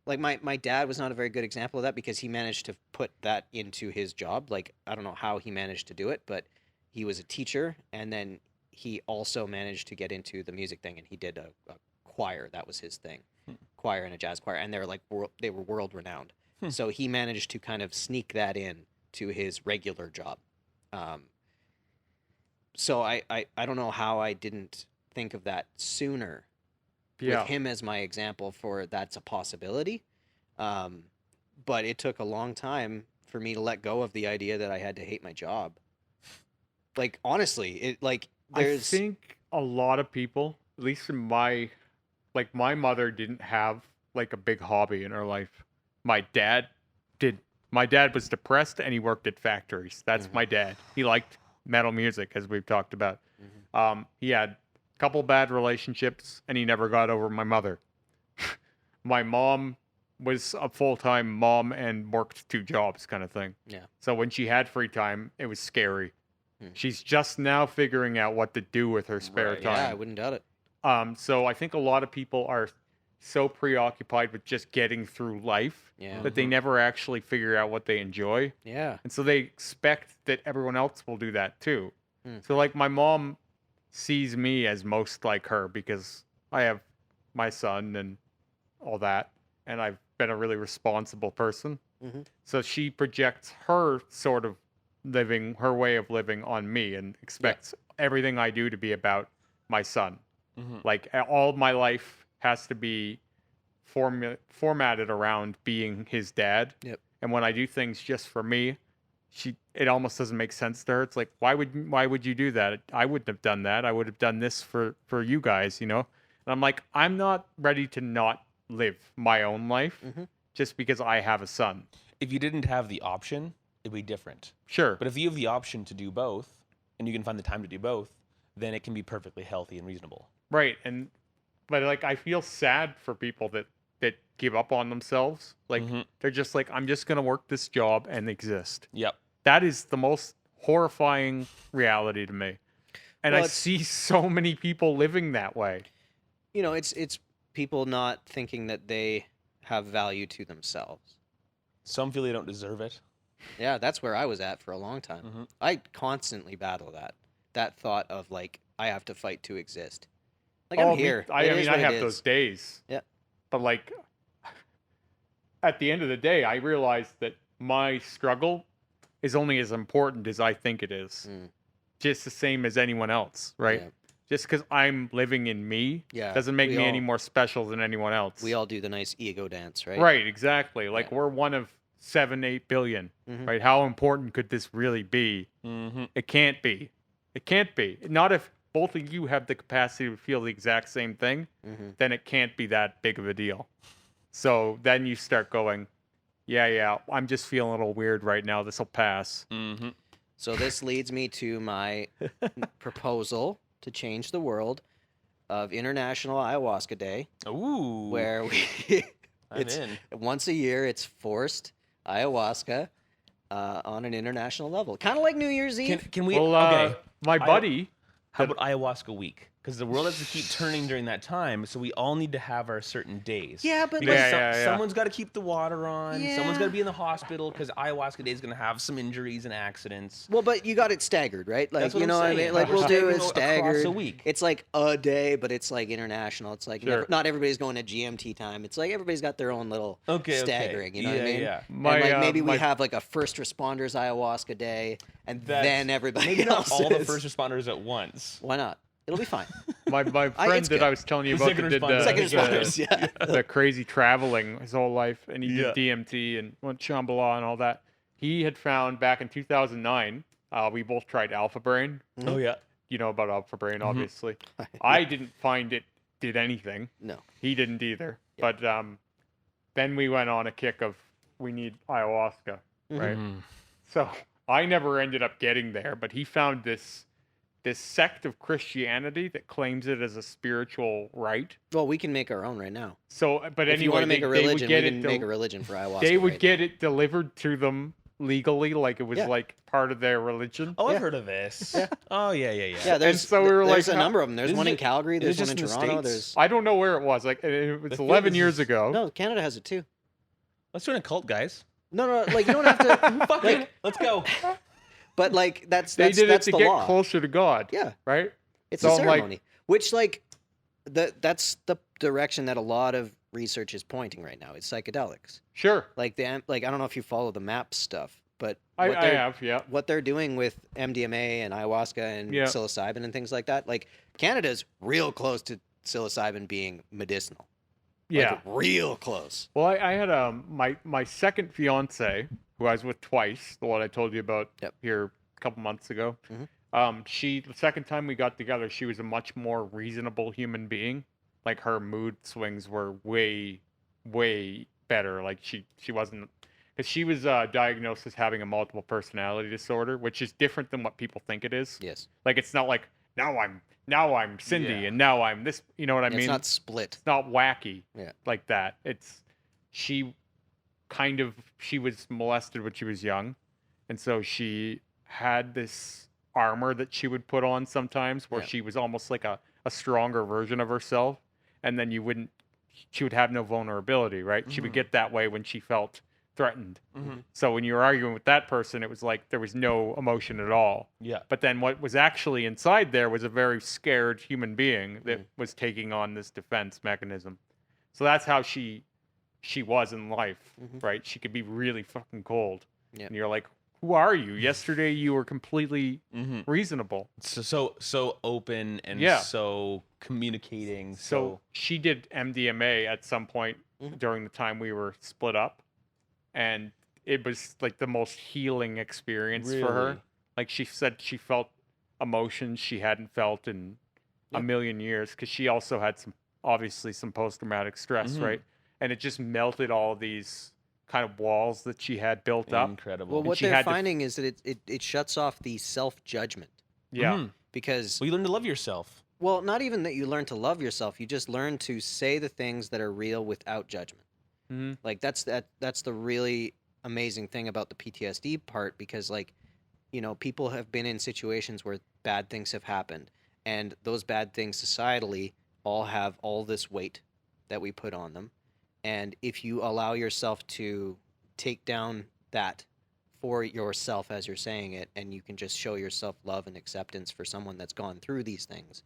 like my dad was not a very good example of that because he managed to put that into his job. Like I don't know how he managed to do it, but he was a teacher, and then he also managed to get into the music thing, and he did a choir. That was his thing, choir and a jazz choir, and they were like they were world renowned. So he managed to kind of sneak that in to his regular job. So I don't know how I didn't think of that sooner with him as my example for that's a possibility. But it took a long time for me to let go of the idea that I had to hate my job. Like honestly, it like there's I think a lot of people, at least in my mother didn't have like a big hobby in her life. My dad did. My dad was depressed and he worked at factories. That's my dad. He liked metal music, as we've talked about. He had a couple bad relationships and he never got over my mother. My mom was a full-time mom and worked 2 jobs kind of thing. Yeah. So when she had free time, it was scary. She's just now figuring out what to do with her spare time. Yeah, I wouldn't doubt it. So I think a lot of people are so preoccupied with just getting through life that they never actually figure out what they enjoy. Yeah. And so they expect that everyone else will do that too. So like my mom sees me as most like her because I have my son and all that, and I've been a really responsible person. So she projects her sort of her way of living on me and expects everything I do to be about my son. Like all of my life has to be formatted around being his dad. Yep. And when I do things just for me, it almost doesn't make sense to her. It's like, why would you do that? I wouldn't have done that. I would have done this for you guys, you know? And I'm like, I'm not ready to not live my own life just because I have a son. If you didn't have the option, it'd be different. Sure. But if you have the option to do both, and you can find the time to do both, then it can be perfectly healthy and reasonable. Right. But like, I feel sad for people that give up on themselves. Like, they're just like, I'm just going to work this job and exist. Yep. That is the most horrifying reality to me. And I see so many people living that way. You know, it's people not thinking that they have value to themselves. Some feel they don't deserve it. Yeah, that's where I was at for a long time. I constantly battle that thought of like I have to fight to exist. Like I'm here. I have those days. Yeah. But like at the end of the day, I realized that my struggle is only as important as I think it is. Just the same as anyone else, right? Yeah. Just because I'm living in me doesn't make me any more special than anyone else. We all do the nice ego dance, right? Right, exactly. Like we're one of 7-8 billion, right? How important could this really be? It can't be. It can't be. Not if both of you have the capacity to feel the exact same thing, then it can't be that big of a deal. So then you start going, yeah, I'm just feeling a little weird right now. This will pass. So this leads me to my proposal to change the world of International Ayahuasca Day. Ooh. Where it's once a year, it's forced ayahuasca on an international level. Kind of like New Year's Eve. Can we? My buddy. How about ayahuasca week? Because the world has to keep turning during that time, so we all need to have our certain days. Yeah, but because someone's got to keep the water on. Yeah. Someone's got to be in the hospital because ayahuasca day is going to have some injuries and accidents. Well, but you got it staggered, right? Like That's what you know I'm what I saying. mean? Like we'll do it staggered. Across a week. It's like a day, but it's like international. It's like not everybody's going to GMT time. It's like everybody's got their own little staggering. You know what I mean? Yeah. And like maybe we have like a first responders ayahuasca day, and then everybody maybe else not all the first responders at once. Why not? It'll be fine. My friend that I was telling you about that did the crazy traveling his whole life, and he did DMT and went Shambhala and all that. He had found back in 2009, we both tried Alpha Brain. Oh, yeah. You know about Alpha Brain, obviously. I didn't find it did anything. No. He didn't either. But then we went on a kick of we need ayahuasca, right? So I never ended up getting there, but he found this this sect of Christianity that claims it as a spiritual right. Well, we can make our own right now. So, but If you anyway, want to make a they would religion, we get can it. make a religion for ayahuasca. They would right get now. it delivered to them legally, like it was Yeah. like part of their religion. Oh, Yeah. I've heard of this. Yeah. Oh, yeah. Yeah, there's so we were there's like, a number of them. There's is one in it- Calgary. is There's it one in just in the Toronto. States? I don't know where it was. Like it was The thing 11 is- years ago. No, Canada has it too. Let's join a cult, guys. No, like you don't have to. Fuck like, it. Let's go. but like that's They did it that's to the get law. closer to God. Yeah, Right. it's So a I'm like- ceremony, which like that's the direction that a lot of research is pointing right now. It's psychedelics. Sure. Like I don't know if you follow the MAPS stuff, but I what they're have. Yeah. what they're doing with MDMA and ayahuasca and Yeah. psilocybin and things like that. Like Canada's real close to psilocybin being medicinal. Yeah. Like, real close. Well, I had my second fiance who I was with twice, the one I told you about Yep. here a couple months ago. Mhm. The second time we got together, she was a much more reasonable human being. Like her mood swings were way better. Like she wasn't, because she was diagnosed as having a multiple personality disorder, which is different than what people think it is. Yes. Like it's not like now I'm Cindy Yeah. and now I'm this. You know what I mean? It's not split. It's not wacky Yeah. like that. She was molested when she was young, and so she had this armor that she would put on sometimes where Yeah. she was almost like a stronger version of herself, and then she would have no vulnerability, right? She would Mhm. get that way when she felt threatened. Mm-hmm. So when you were arguing with that person, it was like there was no emotion at all. Yeah. But then what was actually inside there was a very scared human being that Mhm. was taking on this defense mechanism. So that's how she was in life, Mhm. right? She could be really fucking cold. Yeah. And you're like, who are you? Yesterday you were completely Mm-hmm. reasonable. So open and Yeah. so communicating. So she did MDMA at some point Mhm. during the time we were split up. And it was like the most healing experience for her. Really? Like she said she felt emotions she hadn't felt in a Yep. million years, because she also had obviously some post-traumatic stress, Mhm. right? And it just melted all these kind of walls that she had built up. Incredible. Well, And what she they're had to- finding is that it shuts off the self-judgment Yeah. Mhm. because Well, you learn to love yourself. well, not even that you learn to love yourself, you just learn to say the things that are real without judgment. Mhm. Like that's the really amazing thing about the PTSD part, because like, you know, people have been in situations where bad things have happened, and those bad things societally all have all this weight that we put on them. And if you allow yourself to take down that for yourself, as you're saying it, and you can just show yourself love and acceptance for someone that's gone through these things,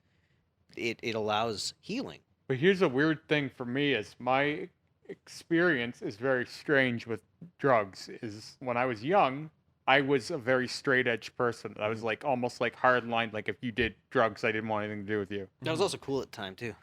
it allows healing. But here's a weird thing for me: is my experience is very strange with drugs. Is when I was young, I was a very straight edge person. I was like almost like hard line. Like if you did drugs, I didn't want anything to do with you. That was also cool at the time too.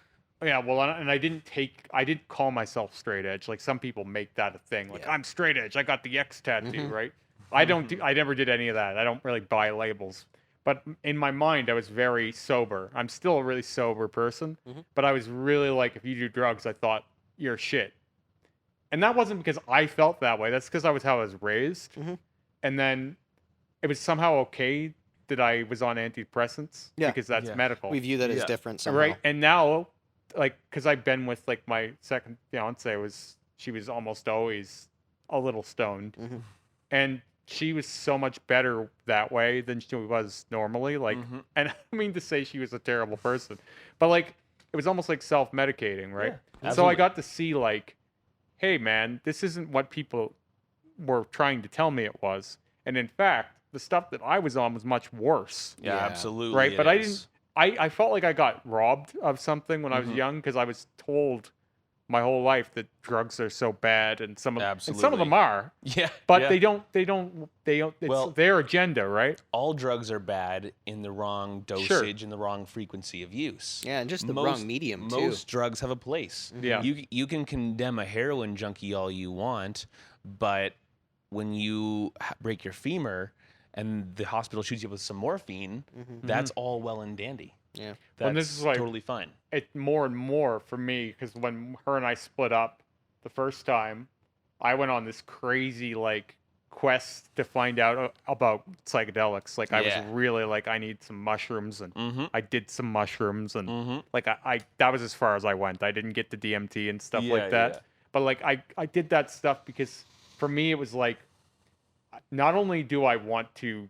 Yeah, well, and I didn't call myself straight edge. Like some people make that a thing. Like Yeah. I'm straight edge. I got the X tattoo, Mhm. right? I never did any of that. I don't really buy labels. But in my mind, I was very sober. I'm still a really sober person. Mhm. But I was really like, if you do drugs, I thought you're shit. And that wasn't because I felt that way. That's because I was how I was raised. Mhm. And then it was somehow okay that I was on antidepressants Yeah. because that's Yeah. medical. We view that as Yeah. different somehow. Right. And now, like, because I've been with like my second fiance, she was almost always a little stoned, Mhm. and she was so much better that way than she was normally. Like, Mhm. and I don't mean to say she was a terrible person, but like, it was almost like self-medicating, right? Yeah, And so I absolutely. got to see like, hey man, this isn't what people were trying to tell me it was, and in fact, the stuff that I was on was much worse. Yeah, Yeah. absolutely. Right, it but I is. didn't. I felt like I got robbed of something when I was Mhm. young, because I was told my whole life that drugs are so bad, and some of them Absolutely. are, Yeah. but yeah. they don't. It's Well- their agenda, right? all drugs are bad in the wrong dosage and the wrong frequency of use. Yeah, and just the wrong medium too. Most drugs have a place. Yeah. You can condemn a heroin junkie all you want, but when you break your femur and the hospital shoots you with some morphine, Mhm. that's all well and dandy. Yeah. That's And this is like- totally fine. It more and more for me, because when her and I split up the first time, I went on this crazy like quest to find out about psychedelics. Like I was Yeah. really like, I need some mushrooms, and Mm-hmm. I did some mushrooms, and Mm-hmm. like I that was as far as I went. I didn't get to DMT and stuff Yeah, like that. yeah. But like I did that stuff because for me it was like, not only do I want to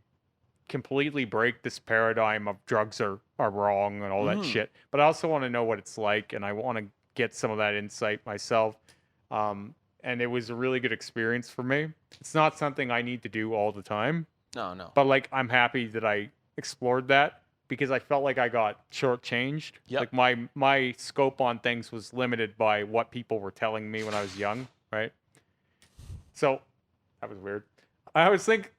completely break this paradigm of drugs are wrong and all that Mhm. shit, but I also want to know what it's like, and I want to get some of that insight myself. And it was a really good experience for me. It's not something I need to do all the time, No. but like I'm happy that I explored that because I felt like I got shortchanged. Yep. Like my scope on things was limited by what people were telling me when I was young, right? So that was weird. I always think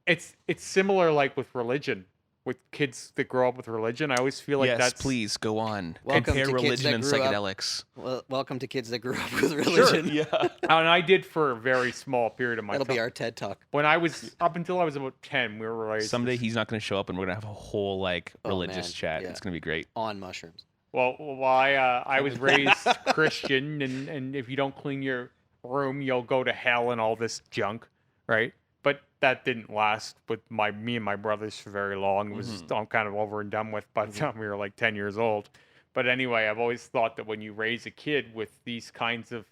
it's similar like with religion, with kids that grow up with religion. I always feel like Yes, that's please go on. Welcome Compare to kids religion that and grew up- psychedelics. Well, welcome to kids that grew up with religion. Yeah. and I did for a very small period of my That'll time. be our TED talk. When I was up until I was about 10, we were raised. Someday he's not going to show up, and we're going to have a whole like Oh, religious man. chat. Yeah. It's going to be great. On mushrooms. Well, I was raised Christian, and if you don't clean your room, you'll go to hell and all this junk, right? But that didn't last with me and my brothers for very long. It was all kind of over and done with by the time we were like 10 years old. But anyway, I've always thought that when you raise a kid with these kinds of,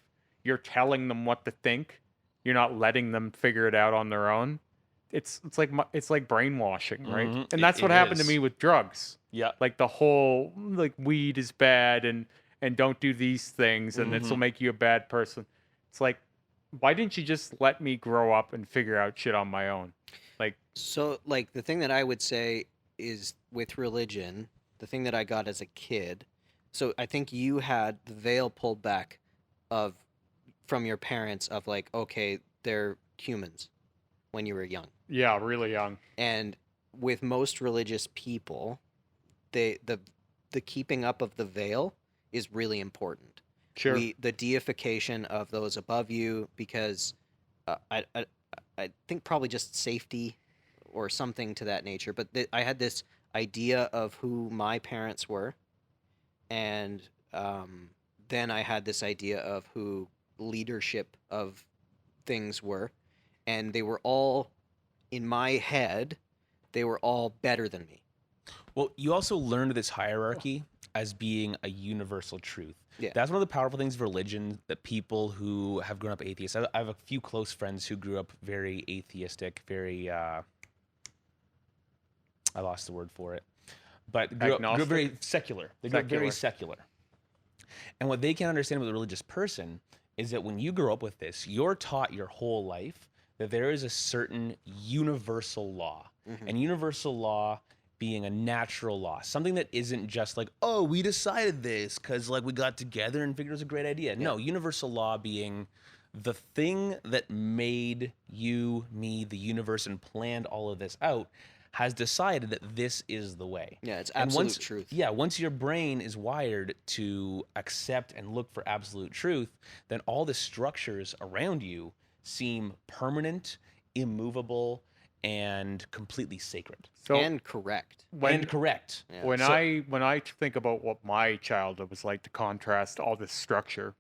you're telling them what to think, you're not letting them figure it out on their own. It's like brainwashing, right? Mhm. And that's It what happened to is. me with drugs. Yeah. Like the whole like weed is bad and don't do these things and this will make you a bad person. It's like, why didn't you just let me grow up and figure out shit on my own? Like, So, like, the thing that I would say is with religion, the thing that I got as a kid. So, I think you had the veil pulled back from your parents of like, okay, they're humans when you were young. yeah, really young. And with most religious people, the keeping up of the veil is really important. Sure. The deification of those above you, because I think probably just safety or something to that nature. But I had this idea of who my parents were, and then I had this idea of who leadership of things were, and they were all in my head. They were all better than me. Well, you also learned this hierarchy as being a universal truth. Yeah. That's one of the powerful things of religion that people who have grown up atheists. I have a few close friends who grew up very atheistic, very I lost the word for it, but grew up Agnostic? very secular. They grew up very secular. And what they can't understand with a religious person is that when you grow up with this, you're taught your whole life that there is a certain universal law, and universal law being a natural law, something that isn't just like, oh, we decided this because like we got together and figured it was a great idea. No, universal law being the thing that made you, me, the universe, and planned all of this out, has decided that this is the way. Yeah, it's And absolute truth. Yeah, once your brain is wired to accept and look for absolute truth, then all the structures around you seem permanent, immovable, and completely sacred. So And correct. And correct. Yeah. when I think about what my childhood was like, to contrast all this structure,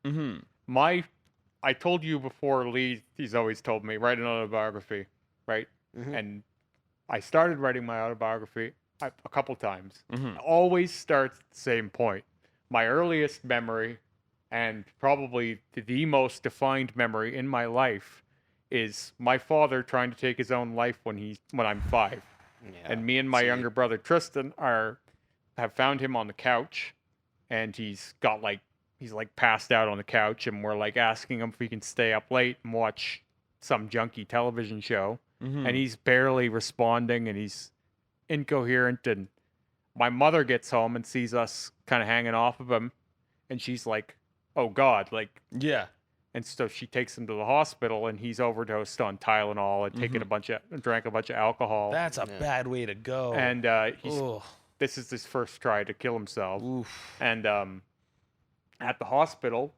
I told you before, Lee, he's always told me, write an autobiography, right? And I started writing my autobiography a couple times. It always starts at the same point. My earliest memory, and probably the most defined memory in my life, is my father trying to take his own life when I'm 5. Yeah. And me and my younger brother Tristan have found him on the couch, and he's passed out on the couch, and we're like asking him if he can stay up late and watch some junky television show, and he's barely responding, and he's incoherent. And my mother gets home and sees us kind of hanging off of him, and she's like, "Oh God!" Like, Yeah. and so she takes him to the hospital, and he's overdosed on Tylenol and drank a bunch of alcohol. That's a bad way to go. And Ugh. this is his first try to kill himself. Oof. And at the hospital,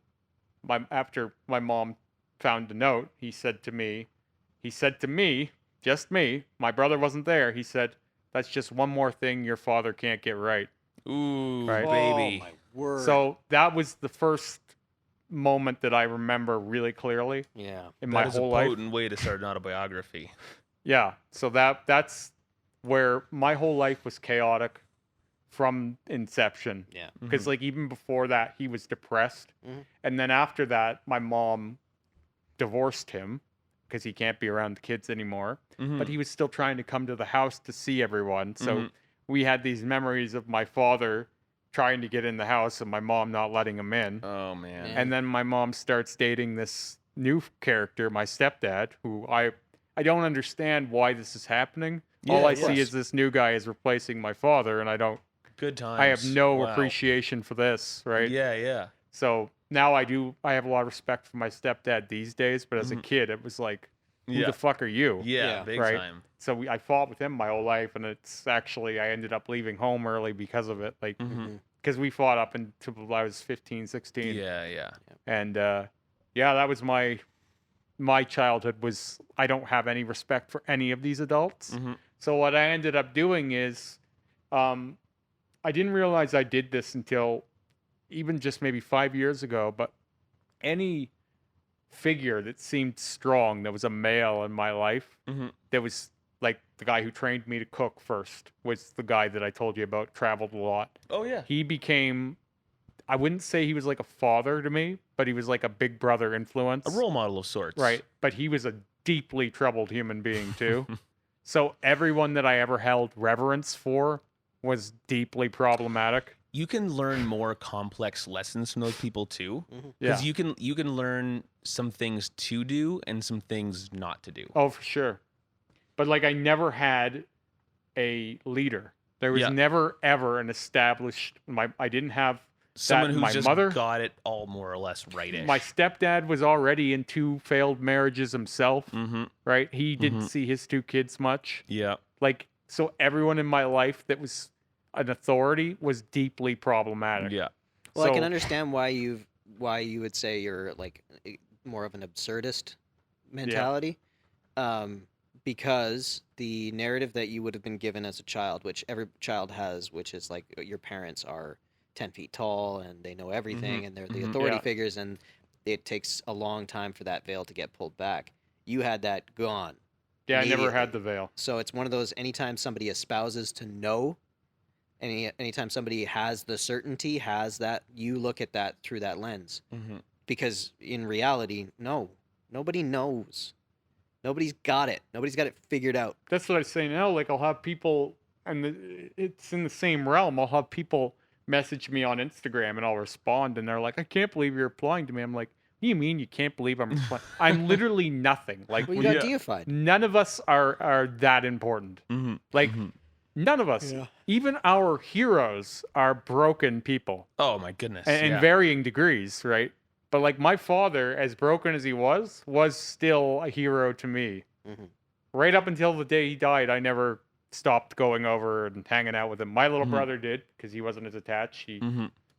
after my mom found the note, he said to me, just me, my brother wasn't there. He said, "That's just one more thing your father can't get right." Ooh, Right. baby. Oh, my word. So that was the first moment that I remember really clearly Yeah. in my That is a whole life. potent way to start an autobiography. Yeah, so that's where my whole life was chaotic from inception. Yeah. Because like even before that, he was depressed, and then after that, my mom divorced him because he can't be around the kids anymore. But he was still trying to come to the house to see everyone. So we had these memories of my father trying to get in the house and my mom not letting him in. Oh man. Yeah. And then my mom starts dating this new character, my stepdad, who I don't understand why this is happening. All Yeah, I of see course. is this new guy is replacing my father, and Good times. I have no Wow. appreciation for this, right? Yeah, yeah. So now I have a lot of respect for my stepdad these days, but as a kid, it was like, who Yeah. the fuck are you? Yeah, Yeah. big Right. time. So I fought with him my whole life, and it's actually, I ended up leaving home early because of it. Like, because we fought up until I was 15, 16. Yeah, yeah. And yeah, that was my childhood was I don't have any respect for any of these adults. So what I ended up doing is I didn't realize I did this until even just maybe 5 years ago, but any figure that seemed strong that was a male in my life that was like the guy who trained me to cook first was the guy that I told you about, traveled a lot. Oh yeah. He became, I wouldn't say he was like a father to me, but he was like a big brother influence. A role model of sorts. Right. But he was a deeply troubled human being too. So everyone that I ever held reverence for was deeply problematic. You can learn more complex lessons from those people too. Yeah. Because you can learn some things to do and some things not to do. Oh, for sure. But like I never had a leader. There was Yeah. never ever an established I didn't have Someone that. who's My just mother, got it all more or less right-ish. my stepdad was already in 2 failed marriages himself, right? He didn't see his 2 kids much. Yeah. Like, so everyone in my life that was an authority was deeply problematic. Yeah. Well, I can So- understand why you would say you're like more of an absurdist mentality, because the narrative that you would have been given as a child, which every child has, which is like your parents are 10 feet tall and they know everything and they're the authority Yeah. figures, and it takes a long time for that veil to get pulled back. You had that gone. Yeah, I never had immediately. the veil. So it's one of those, anytime somebody espouses to know, anytime somebody has the certainty, has that, you look at that through that lens. Because in reality, no, nobody knows. Nobody's got it. Nobody's got it figured out. That's what I say now. Like, I'll have people, it's in the same realm. I'll have people message me on Instagram and I'll respond, and they're like, I can't believe you're replying to me. I'm like, what do you mean you can't believe I'm replying? I'm literally nothing. Like, Well, you got deified. none of us are that important. Like, none of us. Yeah. Even our heroes are broken people. Oh my goodness. In yeah. varying degrees, right? But like my father, as broken as he was still a hero to me. Right up until the day he died, I never stopped going over and hanging out with him. My little brother did, because he wasn't as attached.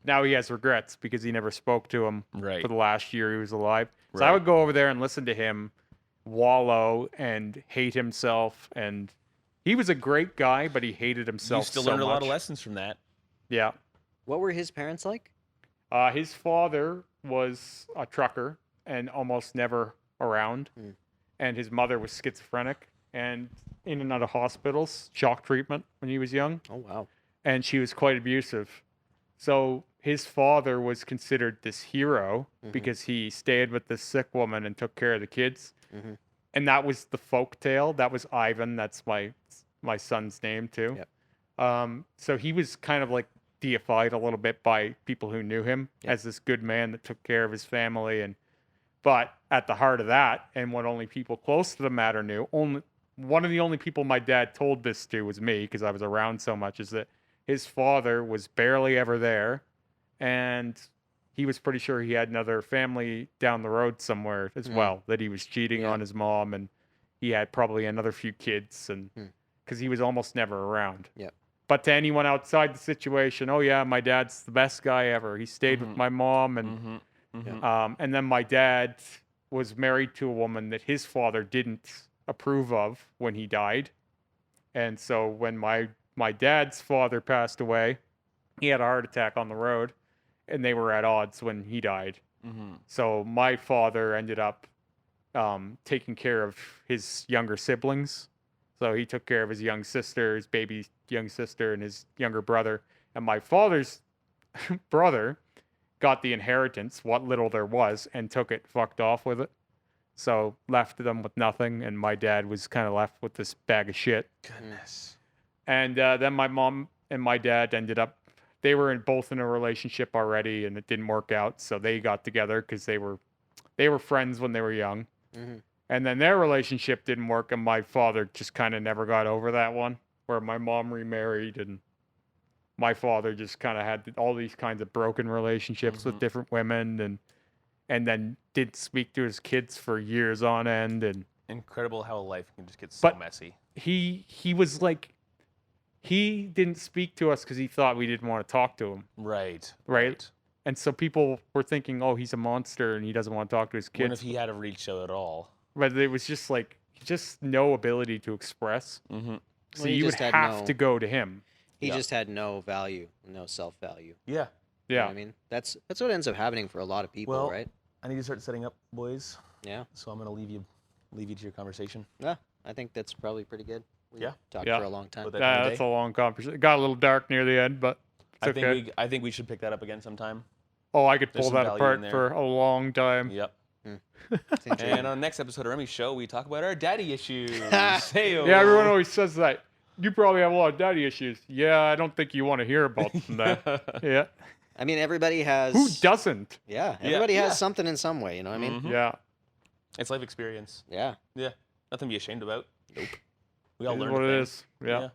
Now he has regrets because he never spoke to him Right. for the last year he was alive. So Right. I would go over there and listen to him wallow and hate himself. And he was a great guy, but he hated You himself still so learned a lot much. of lessons from that. Yeah. What were his parents like? His father was a trucker and almost never around. And his mother was schizophrenic and in and out of hospitals, shock treatment when he was young. Oh, wow. And she was quite abusive. So his father was considered this hero because he stayed with this sick woman and took care of the kids. And that was the folk tale. That was Ivan. That's my son's name too. Yep. So he was kind of like deified a little bit by people who knew him as this good man that took care of his family. But at the heart of that, and what only people close to the matter knew, one of the only people my dad told this to was me, because I was around so much, is that his father was barely ever there, and he was pretty sure he had another family down the road somewhere as well, that he was cheating on his mom, and he had probably another few kids, and because he was almost never around. Yep. But to anyone outside the situation, oh yeah, my dad's the best guy ever. He stayed with my mom, and then my dad was married to a woman that his father didn't approve of when he died. And so when my dad's father passed away, he had a heart attack on the road, and they were at odds when he died. So my father ended up taking care of his younger siblings. So he took care of his young sister, his baby young sister, and his younger brother. And my father's brother got the inheritance, what little there was, and took it, fucked off with it. So left them with nothing, and my dad was kind of left with this bag of shit. Goodness. And then my mom and my dad ended up, they were both in a relationship already, and it didn't work out. So they got together because they were friends when they were young. Mhm. And then their relationship didn't work, and my father just kind of never got over that one, where my mom remarried, and my father just kind of had all these kinds of broken relationships with different women, and then didn't speak to his kids for years on end. And Incredible how life can just get so But- messy. he was like, he didn't speak to us because he thought we didn't want to talk to him. Right. Right. And so people were thinking, oh, he's a monster and he doesn't want to talk to his When kids. if he had a reach out at all. But it was just like, just no ability to express. Mm-hmm. So Well, he you would just had have no- to go to him. He Yeah. just had no value, no self-value. Yeah. You know Yeah. what I mean, that's what ends up happening for a lot of people, Well, right? I need to start setting up, boys. Yeah. So I'm gonna leave you to your conversation. Yeah. I think that's probably pretty good. We Yeah. talked Yeah. for a long time. With that time of That's day. a long conversation. It got a little dark near the end, but it's okay. I think we should pick that up again sometime. Oh, I could There's pull some that value apart in there. for a long time. Yep. It's intriguing. And on the next episode of Remy Show, we talk about our daddy issues. Hey-o. Yeah, everyone always says that. You probably have a lot of daddy issues. Yeah, I don't think you want to hear about that. Yeah. I mean, everybody has. Who doesn't? Yeah, everybody yeah. has something in some way. You know what I mean? Mhm. Yeah. It's life experience. Yeah. Yeah. Nothing to be ashamed about. Nope. We all It is learn what a it thing. is. Yeah. Yeah.